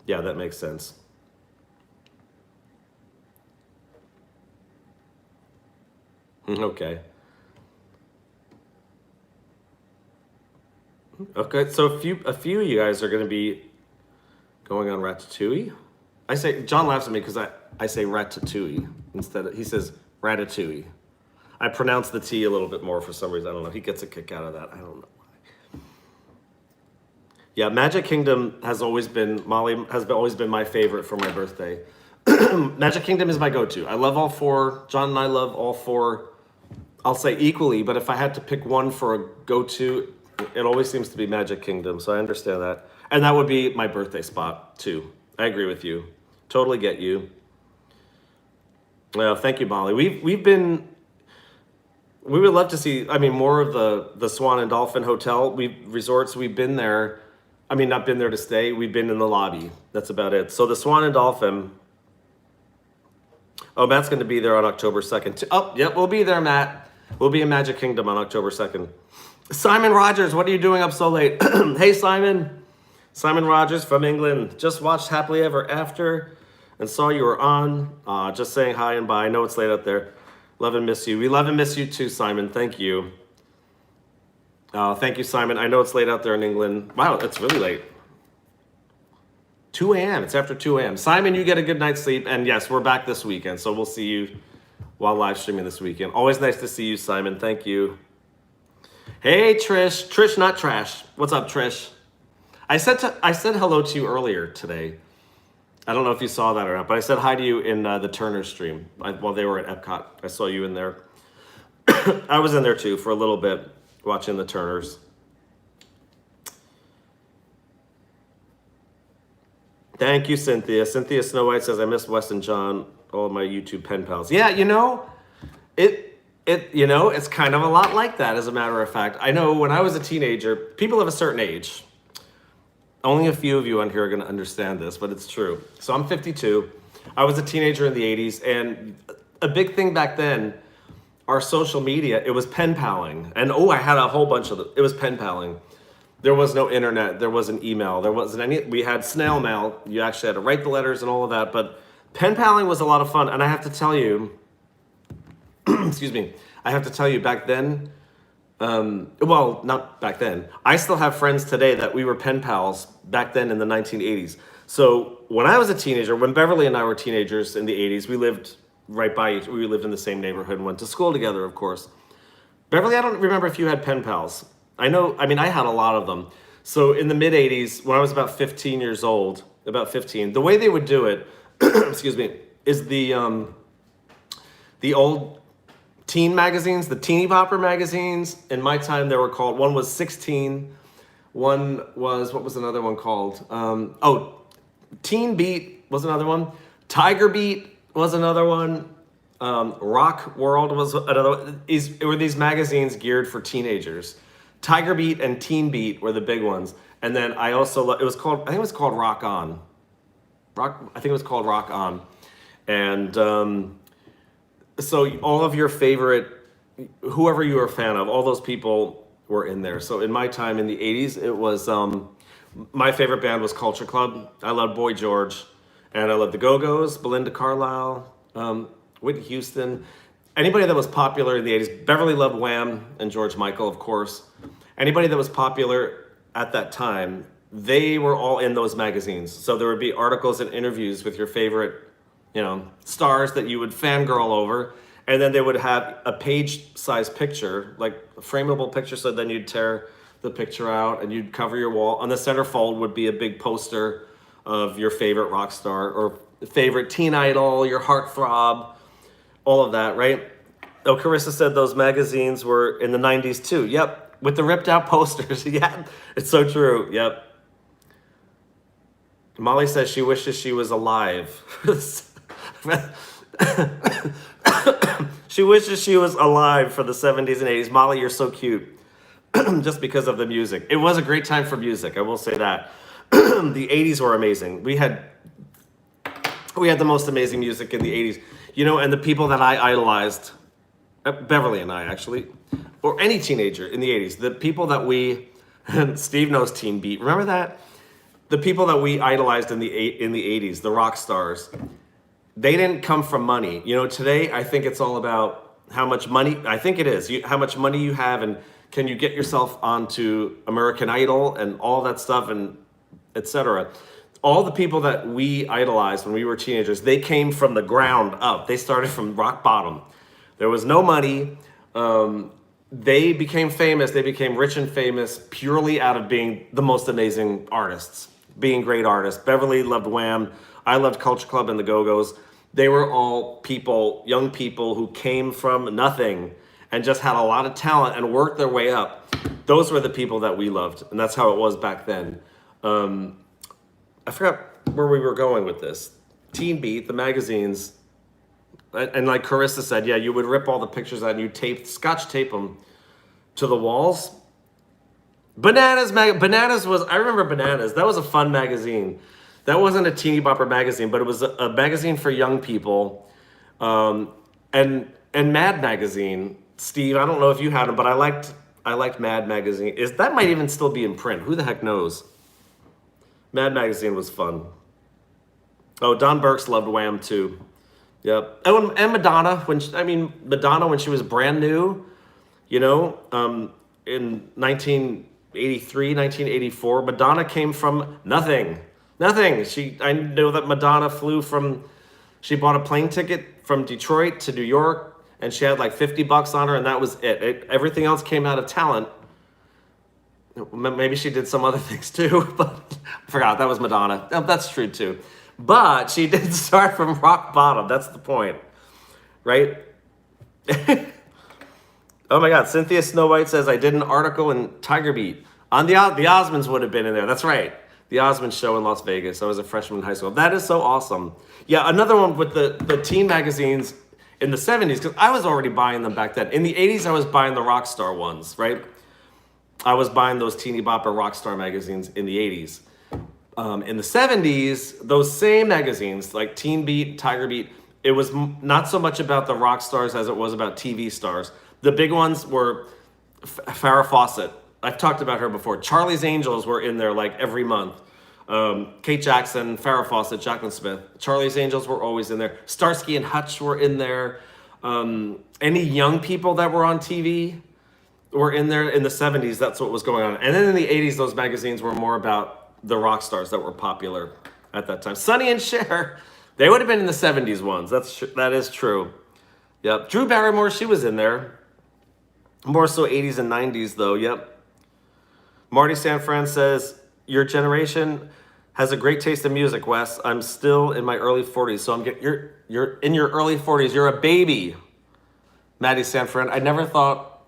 Yeah, that makes sense. Okay. Okay, so a few of you guys are going to be going on Ratatouille. I say, John laughs at me because I say Ratatouille instead of, he says Ratatouille. I pronounce the T a little bit more for some reason. I don't know. He gets a kick out of that. I don't know why. Yeah, Magic Kingdom has always been my favorite for my birthday. Magic Kingdom is my go-to. I love all four. John and I love all four. I'll say equally, but if I had to pick one for a go-to, it always seems to be Magic Kingdom. So I understand that. And that would be my birthday spot too. I agree with you. Totally get you. Well, thank you, Molly. We would love to see, more of the Swan and Dolphin Hotel resorts. We've been there I mean, not been there to stay. We've been in the lobby. That's about it. So the Swan and Dolphin. Oh, Matt's going to be there on October 2nd. Oh, yep, we'll be there, Matt. We'll be in Magic Kingdom on October 2nd. Simon Rogers, what are you doing up so late? Hey, Simon. Simon Rogers from England. Just watched Happily Ever After and saw you were on. Just saying hi and bye. I know it's late out there. Love and miss you. We love and miss you too, Simon. Thank you. Thank you, Simon. I know it's late out there in England. Wow, it's really late. 2 a.m. It's after 2 a.m. Simon, you get a good night's sleep. And yes, we're back this weekend, so we'll see you while live streaming this weekend. Always nice to see you, Simon. Thank you. Hey, Trish. Trish, not trash. What's up, Trish? I said hello to you earlier today. I don't know if you saw that or not, but I said hi to you in the Turner stream while they were at Epcot. I saw you in there. I was in there too for a little bit watching the Turners. Thank you, Cynthia. Cynthia Snow White says, I miss Wes and John, all of my YouTube pen pals. Yeah, it's kind of a lot like that, as a matter of fact. I know when I was a teenager, people of a certain age, only a few of you on here are going to understand this, but it's true. So I'm 52. I was a teenager in the 80s, and a big thing back then, our social media, it was pen paling. And I had a whole bunch of them. It was pen paling. There was no internet. There wasn't email. There wasn't any. We had snail mail. You actually had to write the letters and all of that. But pen paling was a lot of fun. And I have to tell you, excuse me, I have to tell you back then, well, not back then. I still have friends today that we were pen pals back then in the 1980s. So when I was a teenager, when Beverly and I were teenagers in the 80s, we lived right by each. We lived in the same neighborhood and went to school together, of course. Beverly, I don't remember if you had pen pals. I had a lot of them. So in the mid 80s, when I was about 15 years old, the way they would do it, excuse me, is the old teen magazines, the teeny bopper magazines. In my time, they were called, one was 16, one was, what was another one called? Teen Beat was another one. Tiger Beat was another one. Rock World was another one. It were these magazines geared for teenagers. Tiger Beat and Teen Beat were the big ones. And then I also, I think it was called Rock On. I think it was called Rock On. And so all of your favorite, whoever you were a fan of, all those people were in there. So in my time in the 80s, it was, my favorite band was Culture Club. I loved Boy George. And I loved the Go-Go's, Belinda Carlisle, Whitney Houston. Anybody that was popular in the 80s, Beverly loved Wham and George Michael, of course. Anybody that was popular at that time, they were all in those magazines. So there would be articles and interviews with your favorite, stars that you would fangirl over. And then they would have a page-sized picture, like a frameable picture. So then you'd tear the picture out and you'd cover your wall. On the centerfold would be a big poster of your favorite rock star or favorite teen idol, your heartthrob, all of that, right? Oh, Carissa said those magazines were in the 90s too. Yep, with the ripped out posters. Yeah, it's so true. Yep. Molly says she wishes she was alive. She wishes she was alive for the 70s and 80s. Molly, you're so cute. Just because of the music. It was a great time for music, I will say that. The 80s were amazing. We had the most amazing music in the 80s. And the people that I idolized, Beverly and I actually, or any teenager in the 80s, the people that Steve knows Teen Beat, remember that? The people that we idolized in the 80s, the rock stars, they didn't come from money. Today I think it's all about how much money, I think it is, how much money you have and can you get yourself onto American Idol and all that stuff and etc. All the people that we idolized when we were teenagers, they came from the ground up. They started from rock bottom. There was no money. They became famous. They became rich and famous purely out of being the most amazing artists, being great artists. Beverly loved Wham. I loved Culture Club and the Go-Go's. They were all people, young people who came from nothing and just had a lot of talent and worked their way up. Those were the people that we loved, and that's how it was back then. I forgot where we were going with this. Teen Beat, the magazines, and like Carissa said, yeah, you would rip all the pictures out and you scotch tape them to the walls. Bananas was, I remember Bananas. That was a fun magazine. That wasn't a teeny bopper magazine, but it was a magazine for young people. And Mad Magazine, Steve, I don't know if you had them, but I liked Mad Magazine. That might even still be in print. Who the heck knows? Mad Magazine was fun. Oh, Don Burks loved Wham too. Yep. Oh, and Madonna, Madonna when she was brand new, in 1983, 1984, Madonna came from nothing. I know that Madonna she bought a plane ticket from Detroit to New York, and she had like $50 on her, and that was it. Everything else came out of talent. Maybe she did some other things too, but I forgot. That was Madonna. That's true too. But she did start from rock bottom. That's the point, right? Oh my God, Cynthia Snow White says, I did an article in Tiger Beat. On the Osmonds would have been in there. That's right. The Osmond show in Las Vegas. I was a freshman in high school. That is so awesome. Yeah, another one with the teen magazines in the 70s, because I was already buying them back then. In the 80s, I was buying the Rockstar ones, right? I was buying those teeny bopper Rockstar magazines in the 80s. In the 70s, those same magazines, like Teen Beat, Tiger Beat, it was not so much about the rock stars as it was about TV stars. The big ones were Farrah Fawcett. I've talked about her before. Charlie's Angels were in there like every month. Kate Jackson, Farrah Fawcett, Jacqueline Smith. Charlie's Angels were always in there. Starsky and Hutch were in there. Any young people that were on TV were in there in the 70s. That's what was going on. And then in the 80s, those magazines were more about the rock stars that were popular at that time. Sonny and Cher, they would have been in the 70s ones. That is true. Yep. Drew Barrymore, she was in there. More so 80s and 90s though. Yep. Marty Sanfran says, your generation has a great taste in music, Wes. I'm still in my early 40s, so you're in your early 40s. You're a baby, Maddie Sanfran. I never thought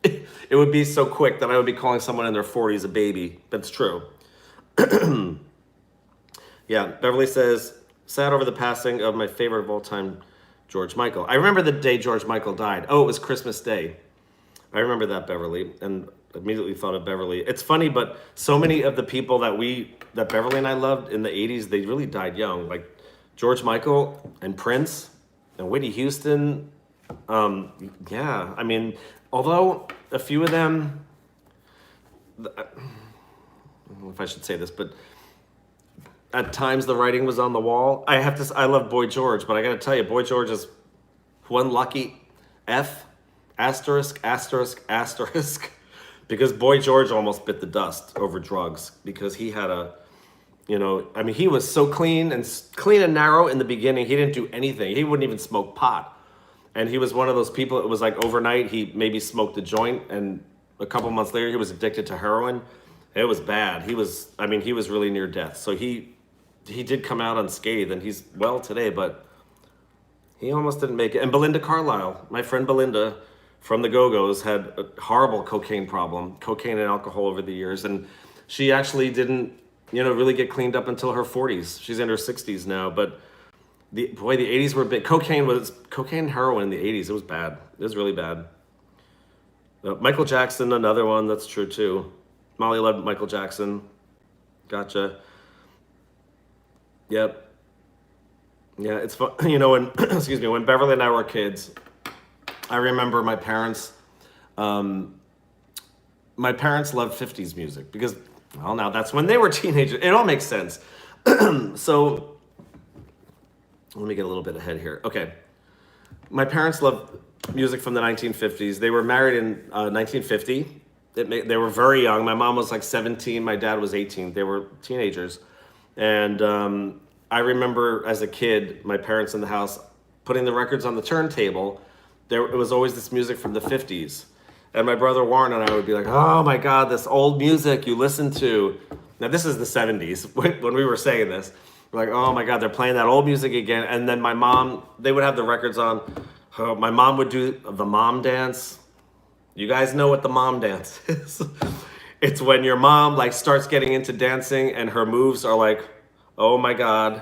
it would be so quick that I would be calling someone in their 40s a baby. That's true. Yeah, Beverly says, sad over the passing of my favorite of all time, George Michael. I remember the day George Michael died. Oh, it was Christmas Day. I remember that, Beverly, and immediately thought of Beverly. It's funny, but so many of the people that Beverly and I loved in the 80s, they really died young. Like George Michael and Prince and Whitney Houston. Yeah, although a few of them, I don't know if I should say this, but at times the writing was on the wall. I love Boy George, but I got to tell you, Boy George is one lucky F, asterisk, because Boy George almost bit the dust over drugs because he had he was so clean and narrow in the beginning. He didn't do anything. He wouldn't even smoke pot. And he was one of those people, it was like overnight, he maybe smoked a joint, and a couple months later, he was addicted to heroin. It was bad. He was really near death. So he did come out unscathed, and he's well today, but he almost didn't make it. And Belinda Carlisle, my friend Belinda from the Go-Go's, had a horrible cocaine and alcohol over the years, and she actually didn't, really get cleaned up until her 40s. She's in her 60s now, but the 80s were big. Cocaine and heroin in the 80s. It was bad. It was really bad. Michael Jackson, another one that's true too. Molly loved Michael Jackson. Gotcha. Yep. Yeah, it's fun. When when Beverly and I were kids, I remember my parents loved 50s music because, well, now that's when they were teenagers. It all makes sense. So let me get a little bit ahead here. Okay. My parents loved music from the 1950s. They were married in 1950. They were very young. My mom was like 17. My dad was 18. They were teenagers. And I remember as a kid, my parents in the house putting the records on the turntable. It was always this music from the 50s. And my brother Warren and I would be like, oh my God, this old music you listen to. Now, this is the 70s when we were saying this. We're like, oh my God, they're playing that old music again. And then my mom, they would have the records on. My mom would do the mom dance. You guys know what the mom dance is. It's when your mom starts getting into dancing and her moves are like, oh my God.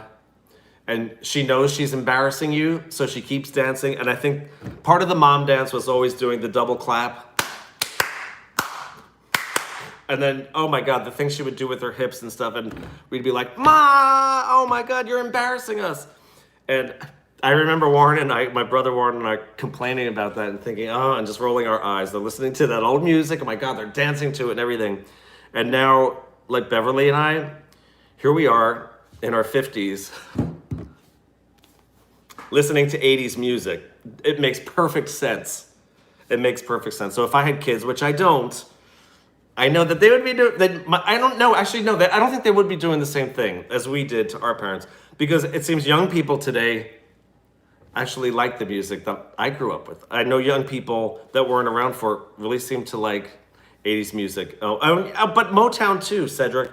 And she knows she's embarrassing you, so she keeps dancing. And I think part of the mom dance was always doing the double clap. And then, oh my God, the things she would do with her hips and stuff. And we'd be like, Ma, oh my God, you're embarrassing us. And I remember Warren and I, my brother Warren and I, complaining about that and thinking, oh, and just rolling our eyes. They're listening to that old music. Oh my God, they're dancing to it and everything. And now, like Beverly and I, here we are in our 50s, listening to 80s music. It makes perfect sense. It makes perfect sense. So if I had kids, which I don't, I know that they would be doing, I don't know, actually, no, I don't think they would be doing the same thing as we did to our parents, because it seems young people today actually like the music that I grew up with. I know young people that weren't around for it really seem to like 80s music. But Motown too, Cedric.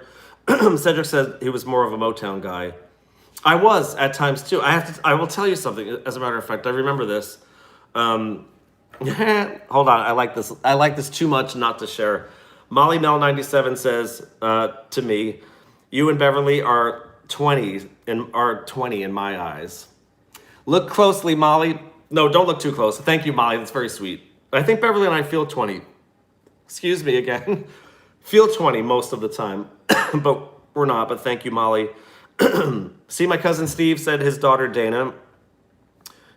Cedric said he was more of a Motown guy. I was at times too. I will tell you something, as a matter of fact, I remember this. Hold on, I like this. I like this too much not to share. Molly Mel 97 says to me, "You and Beverly are 20 in my eyes." Look closely, Molly. No, don't look too close. Thank you, Molly. That's very sweet. I think Beverly and I feel 20. Excuse me again. Feel 20 most of the time, but we're not. But thank you, Molly. See, my cousin Steve said his daughter Dana,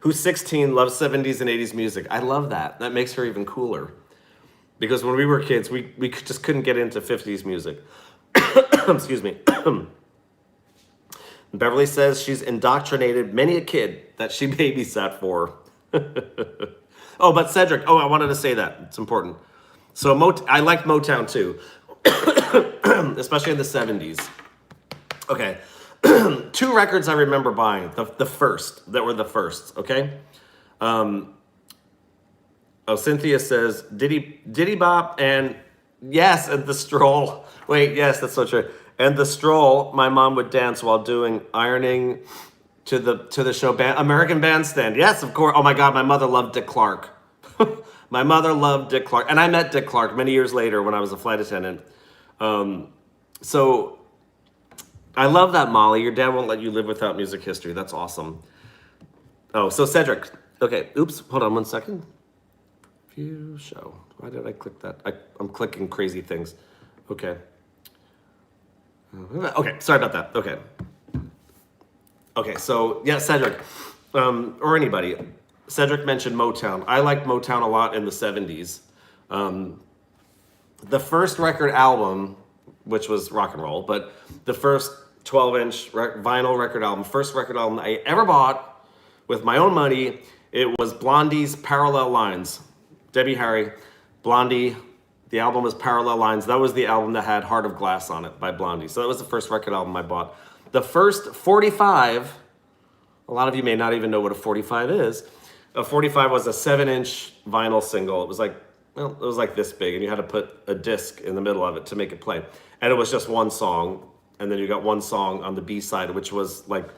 who's 16, loves 70s and 80s music. I love that. That makes her even cooler. Because when we were kids, we just couldn't get into 50s music. Excuse me. Beverly says she's indoctrinated many a kid that she babysat for. Oh, but Cedric, I wanted to say that. It's important. So I liked Motown too, especially in the 70s. Okay. 2 records I remember buying, the first, that were the first, okay? Cynthia says, Diddy Bop, and yes, and the stroll. Wait, yes, that's so true. And the stroll, my mom would dance while doing ironing to the show American Bandstand. Yes, of course. Oh my God, my mother loved Dick Clark. My mother loved Dick Clark. And I met Dick Clark many years later when I was a flight attendant. So I love that, Molly. Your dad won't let you live without music history. That's awesome. Oh, so Cedric. Okay, oops, hold on 1 second. View show. Why did I click that? I'm clicking crazy things. Okay. Okay, sorry about that. Okay. Okay, so yeah, Cedric, or anybody. Cedric mentioned Motown. I liked Motown a lot in the 70s. The first record album, which was rock and roll, but the first 12-inch vinyl record album, first record album I ever bought with my own money, it was Blondie's Parallel Lines. Debbie Harry, Blondie, the album was Parallel Lines. That was the album that had Heart of Glass on it by Blondie. So that was the first record album I bought. The first 45, a lot of you may not even know what a 45 is. A 45 was a 7-inch vinyl single. It was like this big, and you had to put a disc in the middle of it to make it play. And it was just one song, and then you got one song on the B side, which was like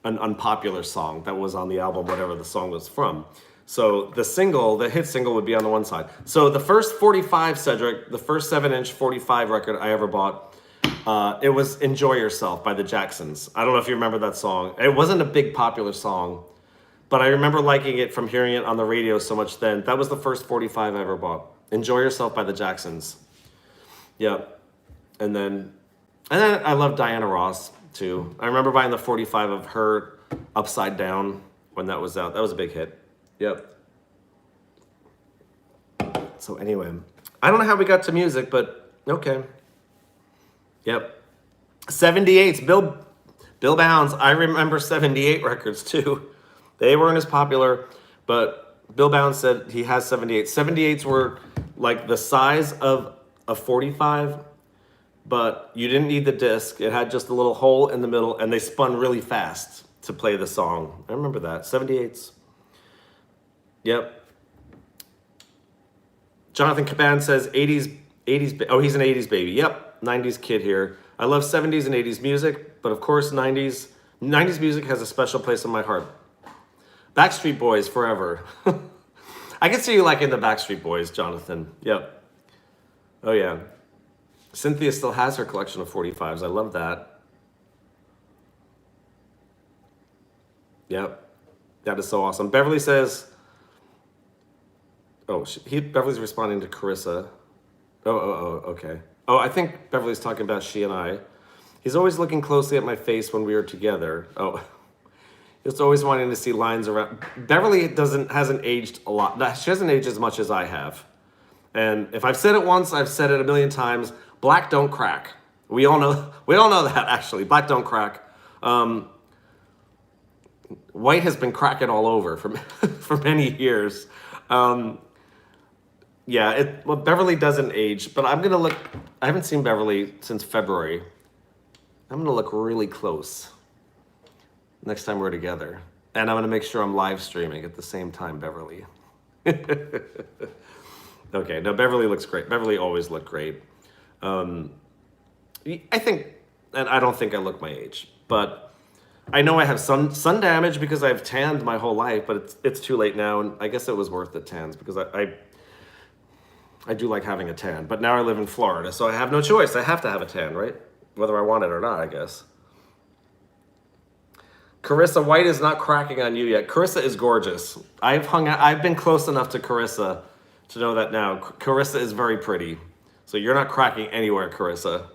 an unpopular song that was on the album, whatever the song was from. So the hit single would be on the one side. So the first 45, Cedric, the first 7-inch 45 record I ever bought, it was Enjoy Yourself by the Jacksons. I don't know if you remember that song. It wasn't a big popular song, but I remember liking it from hearing it on the radio so much then. That was the first 45 I ever bought. Enjoy Yourself by the Jacksons. Yeah. And then I love Diana Ross too. I remember buying the 45 of her Upside Down when that was out. That was a big hit. Yep. So anyway, I don't know how we got to music, but okay. Yep. 78s, Bill Bounds. I remember 78 records too. They weren't as popular, but Bill Bounds said he has 78. 78s were like the size of a 45, but you didn't need the disc. It had just a little hole in the middle, and they spun really fast to play the song. I remember that. 78s. Yep. Jonathan Caban says 80s. Oh, he's an 80s baby. Yep. 90s kid here. I love 70s and 80s music, but of course 90s music has a special place in my heart. Backstreet Boys forever. I can see you liking the Backstreet Boys, Jonathan. Yep. Oh yeah. Cynthia still has her collection of 45s. I love that. Yep. That is so awesome. Beverly says, Beverly's responding to Carissa. Oh, okay. Oh, I think Beverly's talking about she and I. He's always looking closely at my face when we are together. Oh, he's always wanting to see lines around. Beverly hasn't aged a lot. She hasn't aged as much as I have. And if I've said it once, I've said it a million times. Black don't crack. We all know that, actually. Black don't crack. White has been cracking all over for many years. Beverly doesn't age, but I'm gonna look. I haven't seen Beverly since February. I'm gonna look really close next time we're together, and I'm gonna make sure I'm live streaming at the same time, Beverly. Okay, no, Beverly looks great. Beverly always looked great. I think, and I don't think I look my age, but I know I have sun damage because I've tanned my whole life, but it's too late now, and I guess it was worth the tans because I do like having a tan, but now I live in Florida, so I have no choice. I have to have a tan, right? Whether I want it or not, I guess. Carissa, white is not cracking on you yet. Carissa is gorgeous. I've been close enough to Carissa to know that now. Carissa is very pretty. So you're not cracking anywhere, Carissa.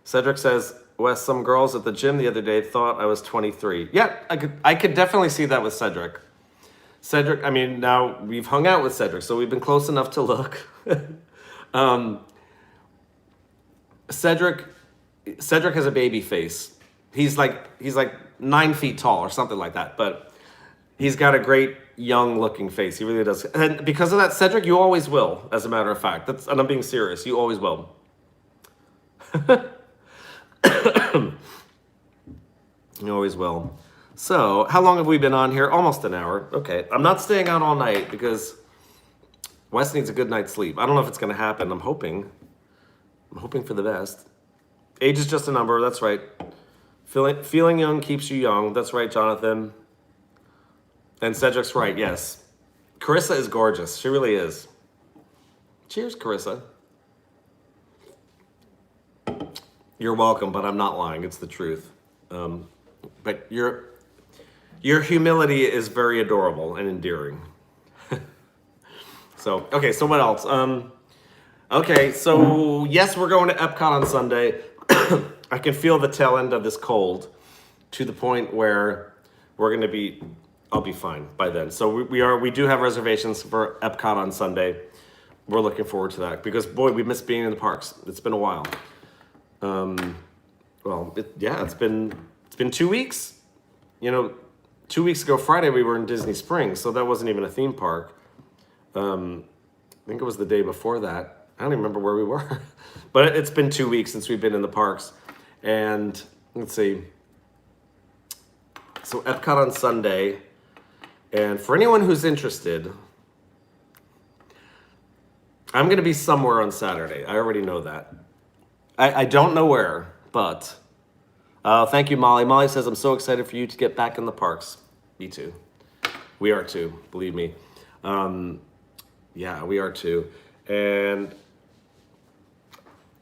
Cedric says, Wes, some girls at the gym the other day thought I was 23. Yeah, I could definitely see that with Cedric. Cedric, I mean, now we've hung out with Cedric, so we've been close enough to look. Cedric has a baby face. He's like 9 feet tall or something like that, but he's got a great young looking face. He really does. And because of that, Cedric, you always will, as a matter of fact. And I'm being serious. You always will. You always will. So, how long have we been on here? Almost an hour. Okay. I'm not staying out all night because Wes needs a good night's sleep. I don't know if it's going to happen. I'm hoping for the best. Age is just a number. That's right. Feeling young keeps you young. That's right, Jonathan. And Cedric's right. Yes. Carissa is gorgeous. She really is. Cheers, Carissa. You're welcome, but I'm not lying. It's the truth. But your humility is very adorable and endearing. So, okay, so what else? Okay, so yes, we're going to Epcot on Sunday. I can feel the tail end of this cold to the point where I'll be fine by then. So we do have reservations for Epcot on Sunday. We're looking forward to that because boy, we miss being in the parks. It's been a while. It's been 2 weeks. 2 weeks ago Friday we were in Disney Springs, so that wasn't even a theme park. I think it was the day before that. I don't even remember where we were. But it's been 2 weeks since we've been in the parks. And let's see. So Epcot on Sunday. And for anyone who's interested, I'm going to be somewhere on Saturday. I already know that. I don't know where, but thank you, Molly. Molly says, I'm so excited for you to get back in the parks. Me too. We are too, believe me. Yeah, we are too. And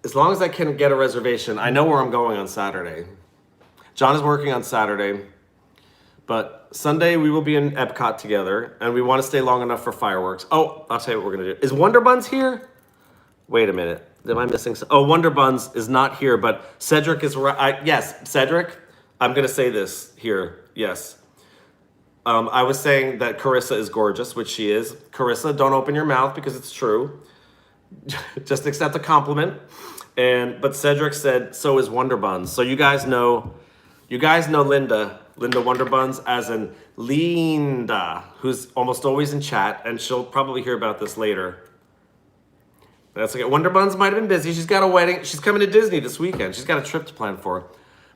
as long as I can get a reservation, I know where I'm going on Saturday. John is working on Saturday, but Sunday we will be in Epcot together, and we want to stay long enough for fireworks. Oh, I'll tell you what we're going to do. Is Wonder Buns here? Wait a minute. Am I missing? Oh, Wonder Buns is not here, but Cedric is right. Yes, Cedric, I'm going to say this here. Yes. I was saying that Carissa is gorgeous, which she is. Carissa, don't open your mouth because it's true. Just accept the compliment. But Cedric said, so is Wonder Buns. So you guys know Linda Wonder Buns as in Linda, who's almost always in chat, and she'll probably hear about this later. That's okay. Wonder Buns might have been busy. She's got a wedding. She's coming to Disney this weekend. She's got a trip to plan for.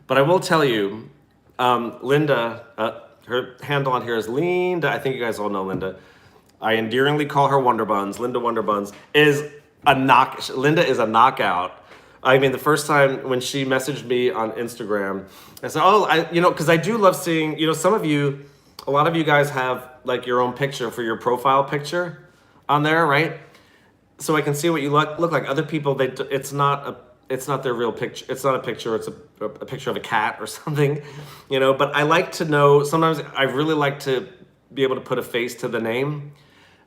But I will tell you, Linda, her handle on here is Linda. I think you guys all know Linda. I endearingly call her Wonder Buns. Linda Wonder Buns is Linda is a knockout. I mean, the first time when she messaged me on Instagram, I said, because I do love seeing, a lot of you guys have like your own picture for your profile picture on there, right? So I can see what you look like. Other people, it's not their real picture. It's not a picture. It's a picture of a cat or something, But I like to know. Sometimes I really like to be able to put a face to the name,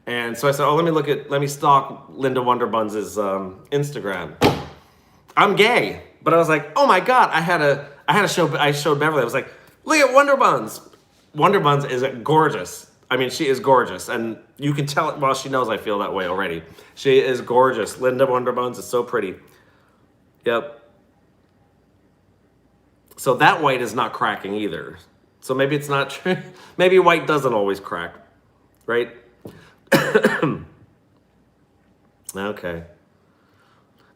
And so I said, oh, let me stalk Linda Wonderbuns' Instagram. I'm gay, but I was like, oh my God, I showed Beverly. I was like, look at Wonderbuns. Wonderbuns is gorgeous. I mean, she is gorgeous, and you can tell. Well, she knows I feel that way already. She is gorgeous. Linda Wonderbuns is so pretty. Yep. So that white is not cracking either. So maybe it's not true. Maybe white doesn't always crack, right? Okay.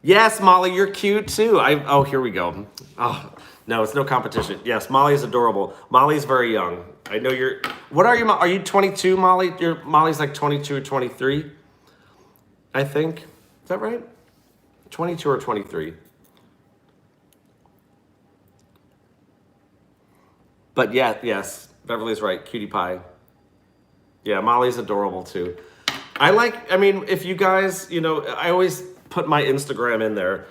Yes, Molly, you're cute too. Oh, here we go. Oh, no, it's no competition. Yes, Molly's adorable. Molly's very young. I know you're. What are you? Are you 22, Molly? Molly's like 22 or 23, I think. Is that right? 22 or 23. But yeah, yes, Beverly's right. Cutie pie. Yeah, Molly's adorable too. I mean, if you guys, I always put my Instagram in there.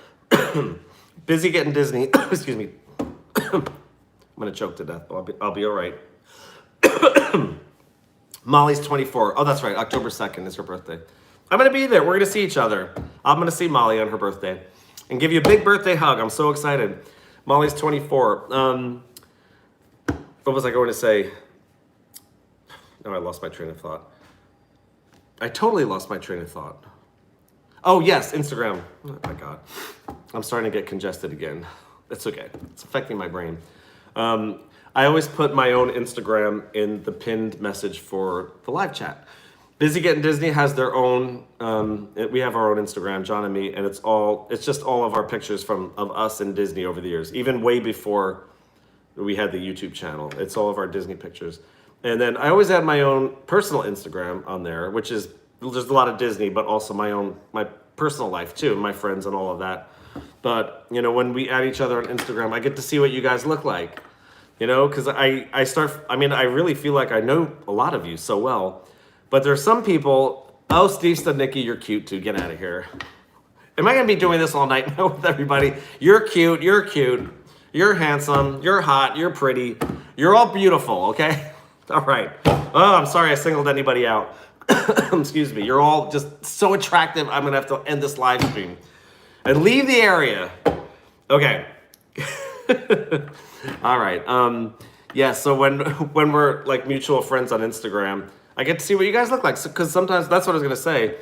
Busy Getting Disney. Excuse me. I'm gonna choke to death. I'll be all right. Molly's 24. Oh, that's right. October 2nd is her birthday. I'm gonna be there. We're gonna see each other. I'm gonna see Molly on her birthday and give you a big birthday hug. I'm so excited. Molly's 24. What was I going to say? No, I lost my train of thought. I totally lost my train of thought. Oh, yes, Instagram. Oh, my God. I'm starting to get congested again. It's okay. It's affecting my brain. I always put my own Instagram in the pinned message for the live chat. Busy Getting Disney has their own, we have our own Instagram, John and me, and it's just all of our pictures of us and Disney over the years, even way before we had the YouTube channel. It's all of our Disney pictures. And then I always add my own personal Instagram on there, which is, there's a lot of Disney, but also my personal life too, my friends and all of that. But, when we add each other on Instagram, I get to see what you guys look like, because I really feel like I know a lot of you so well. But there's some people, oh, Steve Studnicki, you're cute too, get out of here. Am I going to be doing this all night with everybody? You're cute, you're handsome, you're hot, you're pretty, you're all beautiful, okay? All right. Oh, I'm sorry I singled anybody out. Excuse me. You're all just so attractive, I'm going to have to end this live stream and leave the area. Okay. All right. Yeah, so when we're like mutual friends on Instagram, I get to see what you guys look like. Because sometimes, that's what I was going to say.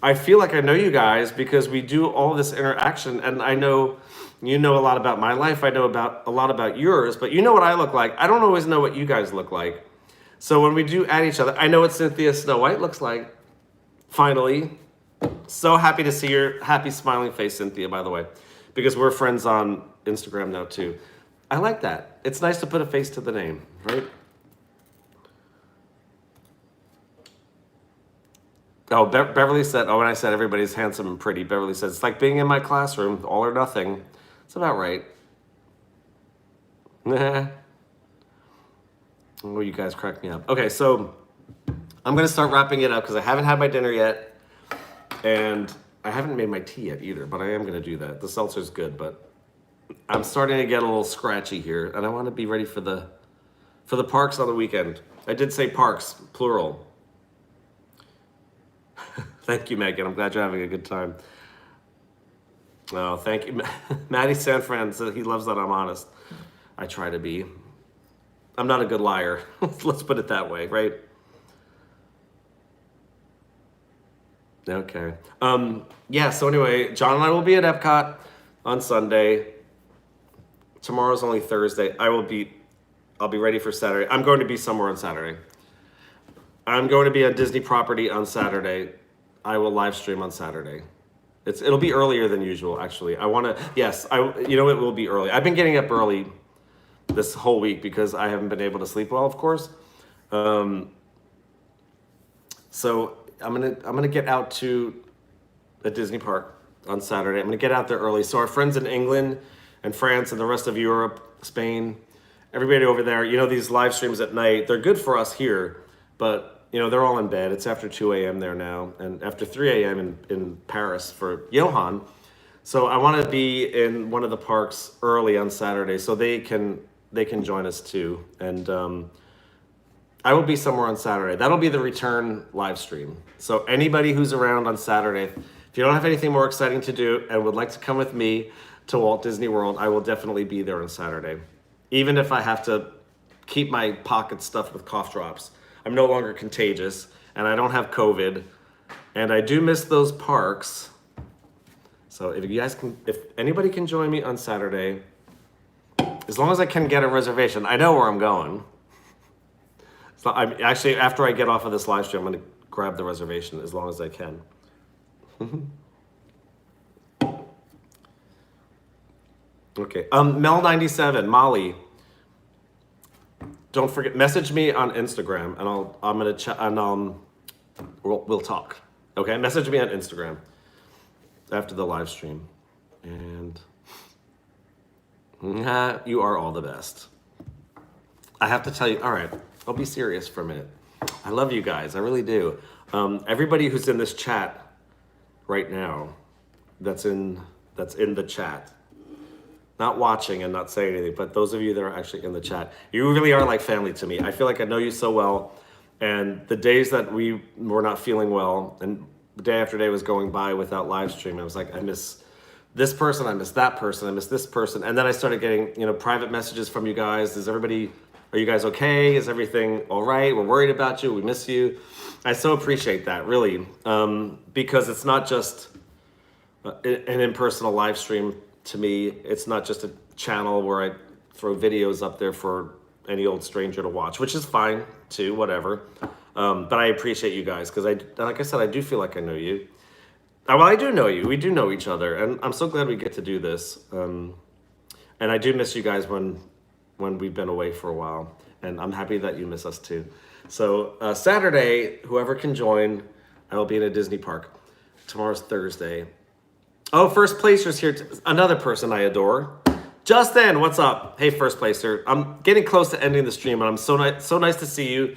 I feel like I know you guys because we do all this interaction, and I know you know a lot about my life. I know a lot about yours, but you know what I look like. I don't always know what you guys look like. So when we do add each other, I know what Cynthia Snow White looks like. Finally. So happy to see your happy smiling face, Cynthia, by the way, because we're friends on Instagram now too. I like that. It's nice to put a face to the name, right? Oh, Beverly said, when I said everybody's handsome and pretty, Beverly says, it's like being in my classroom, all or nothing. It's about right. Oh, you guys crack me up. Okay, so I'm going to start wrapping it up because I haven't had my dinner yet. And I haven't made my tea yet either, but I am going to do that. The seltzer's good, but I'm starting to get a little scratchy here. And I want to be ready for the parks on the weekend. I did say parks, plural. Thank you, Megan. I'm glad you're having a good time. Oh, thank you. Maddie Sanfran said he loves that I'm honest. I try to be. I'm not a good liar. Let's put it that way, right? Okay. Yeah, so anyway, John and I will be at Epcot on Sunday. Tomorrow's only Thursday. I'll be ready for Saturday. I'm going to be somewhere on Saturday. I'm going to be on Disney property on Saturday. I will live stream on Saturday. It'll be earlier than usual, actually. It will be early. I've been getting up early this whole week because I haven't been able to sleep well, of course. So I'm gonna get out to a Disney park on Saturday. I'm gonna get out there early. So our friends in England and France and the rest of Europe, Spain, everybody over there, these live streams at night, they're good for us here, but they're all in bed. It's after 2 a.m. there now, and after 3 a.m. in Paris for Johan. So I want to be in one of the parks early on Saturday so they can join us too. And I will be somewhere on Saturday. That'll be the return live stream. So anybody who's around on Saturday, if you don't have anything more exciting to do and would like to come with me to Walt Disney World, I will definitely be there on Saturday. Even if I have to keep my pocket stuffed with cough drops. I'm no longer contagious, and I don't have COVID, and I do miss those parks. So if you guys can, if anybody can join me on Saturday, as long as I can get a reservation, I know where I'm going. So I'm actually, after I get off of this live stream, I'm going to grab the reservation as long as I can. Okay. Mel97, Molly. Don't forget, message me on Instagram, and I'm gonna chat, and we'll talk. Okay, message me on Instagram after the live stream, and you are all the best. I have to tell you. All right, I'll be serious for a minute. I love you guys. I really do. Everybody who's in this chat right now, that's in the chat. Not watching and not saying anything, but those of you that are actually in the chat, you really are like family to me. I feel like I know you so well, and the days that we were not feeling well, and day after day was going by without live stream, I was like, I miss this person, I miss that person, I miss this person, and then I started getting, private messages from you guys. Are you guys okay? Is everything all right? We're worried about you. We miss you. I so appreciate that, really, because it's not just an impersonal live stream. To me, it's not just a channel where I throw videos up there for any old stranger to watch, which is fine too, whatever. But I appreciate you guys because like I said, I do feel like I know you. Well, I do know you. We do know each other, and I'm so glad we get to do this. And I do miss you guys when we've been away for a while, and I'm happy that you miss us too. So Saturday, whoever can join, I will be in a Disney park. Tomorrow's Thursday. Oh, first placer's here. Another person I adore. Justin, what's up? Hey, first placer. I'm getting close to ending the stream, and I'm so nice to see you.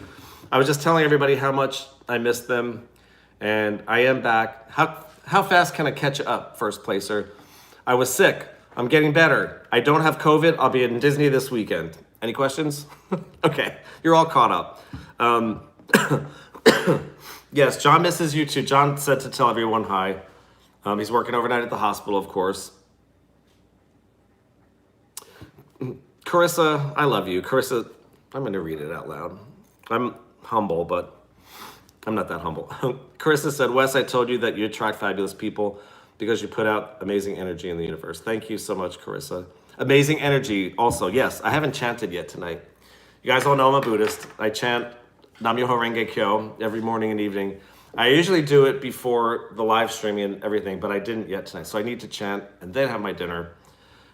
I was just telling everybody how much I missed them, and I am back. How fast can I catch up, first placer? I was sick. I'm getting better. I don't have COVID. I'll be in Disney this weekend. Any questions? Okay, you're all caught up. Yes, John misses you too. John said to tell everyone hi. He's working overnight at the hospital, of course. Carissa, I love you. Carissa, I'm going to read it out loud. I'm humble, but I'm not that humble. Carissa said, Wes, I told you that you attract fabulous people because you put out amazing energy in the universe. Thank you so much, Carissa. Amazing energy also. Yes, I haven't chanted yet tonight. You guys all know I'm a Buddhist. I chant Nam-myoho Renge Kyo every morning and evening. I usually do it before the live streaming and everything, but I didn't yet tonight. So I need to chant and then have my dinner.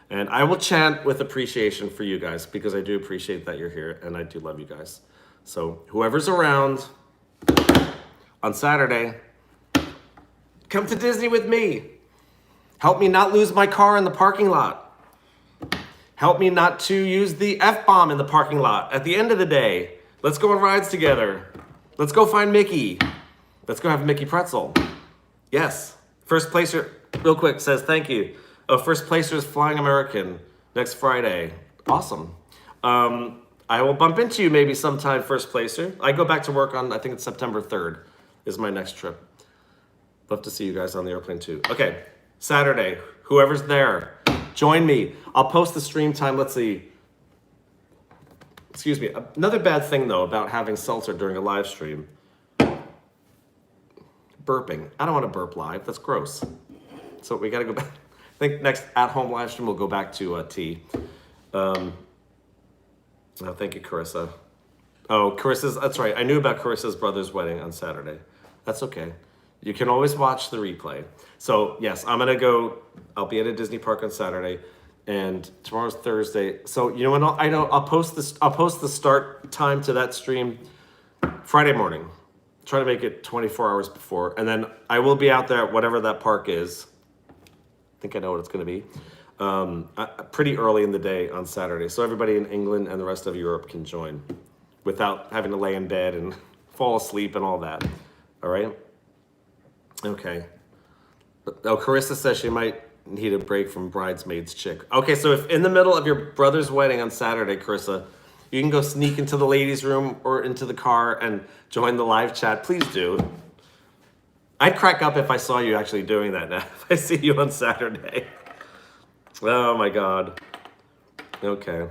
And I will chant with appreciation for you guys because I do appreciate that you're here and I do love you guys. So whoever's around on Saturday, come to Disney with me. Help me not lose my car in the parking lot. Help me not to use the F-bomb in the parking lot at the end of the day. Let's go on rides together. Let's go find Mickey. Let's go have a Mickey pretzel. Yes. First placer, real quick, says thank you. Oh, first placer is Flying American next Friday. Awesome. I will bump into you maybe sometime, first placer. I go back to work on, I think it's September 3rd is my next trip. Love to see you guys on the airplane too. Okay, Saturday, whoever's there, join me. I'll post the stream time. Let's see. Excuse me. Another bad thing though about having seltzer during a live stream. Burping. I don't want to burp live. That's gross. So we got to go back. I think next at-home live stream we'll go back to tea. Oh, thank you, Carissa. Oh, that's right. I knew about Carissa's brother's wedding on Saturday. That's okay. You can always watch the replay. So yes, I'll be at a Disney park on Saturday, and tomorrow's Thursday. So you know what? I'll post the start time to that stream Friday morning. Try to make it 24 hours before, and then I will be out there at whatever that park is. I think I know what it's going to be. Pretty early in the day on Saturday, so everybody in England and the rest of Europe can join without having to lay in bed and fall asleep and all that. All right? Okay. Oh, Carissa says she might need a break from Bridesmaid's chick. Okay, so if in the middle of your brother's wedding on Saturday, Carissa, you can go sneak into the ladies' room or into the car and join the live chat. Please do. I'd crack up if I saw you actually doing that now. If I see you on Saturday. Oh my God. Okay.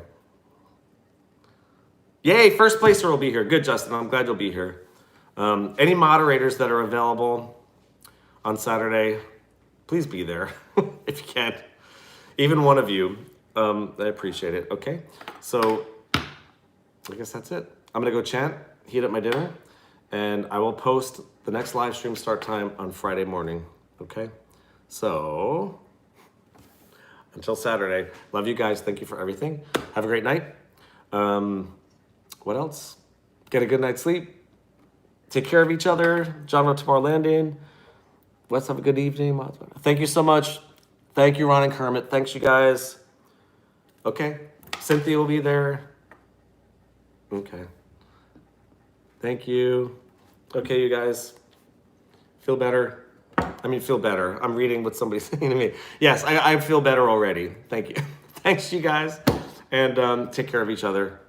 Yay, first placer will be here. Good, Justin. I'm glad you'll be here. Any moderators that are available on Saturday, please be there if you can. Even one of you. I appreciate it. Okay. So I guess that's it. I'm going to go chant, heat up my dinner, and I will post the next live stream start time on Friday morning. Okay. So until Saturday, love you guys. Thank you for everything. Have a great night. What else? Get a good night's sleep. Take care of each other. John on tomorrow landing. Let's have a good evening. Thank you so much. Thank you, Ron and Kermit. Thanks, you guys. Okay. Cynthia will be there. Okay. Thank you. Okay, you guys. Feel better. I mean, feel better. I'm reading what somebody's saying to me. Yes, I feel better already. Thank you. Thanks, you guys. And take care of each other.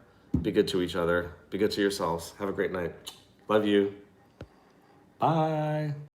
Be good to each other. Be good to yourselves. Have a great night. Love you. Bye.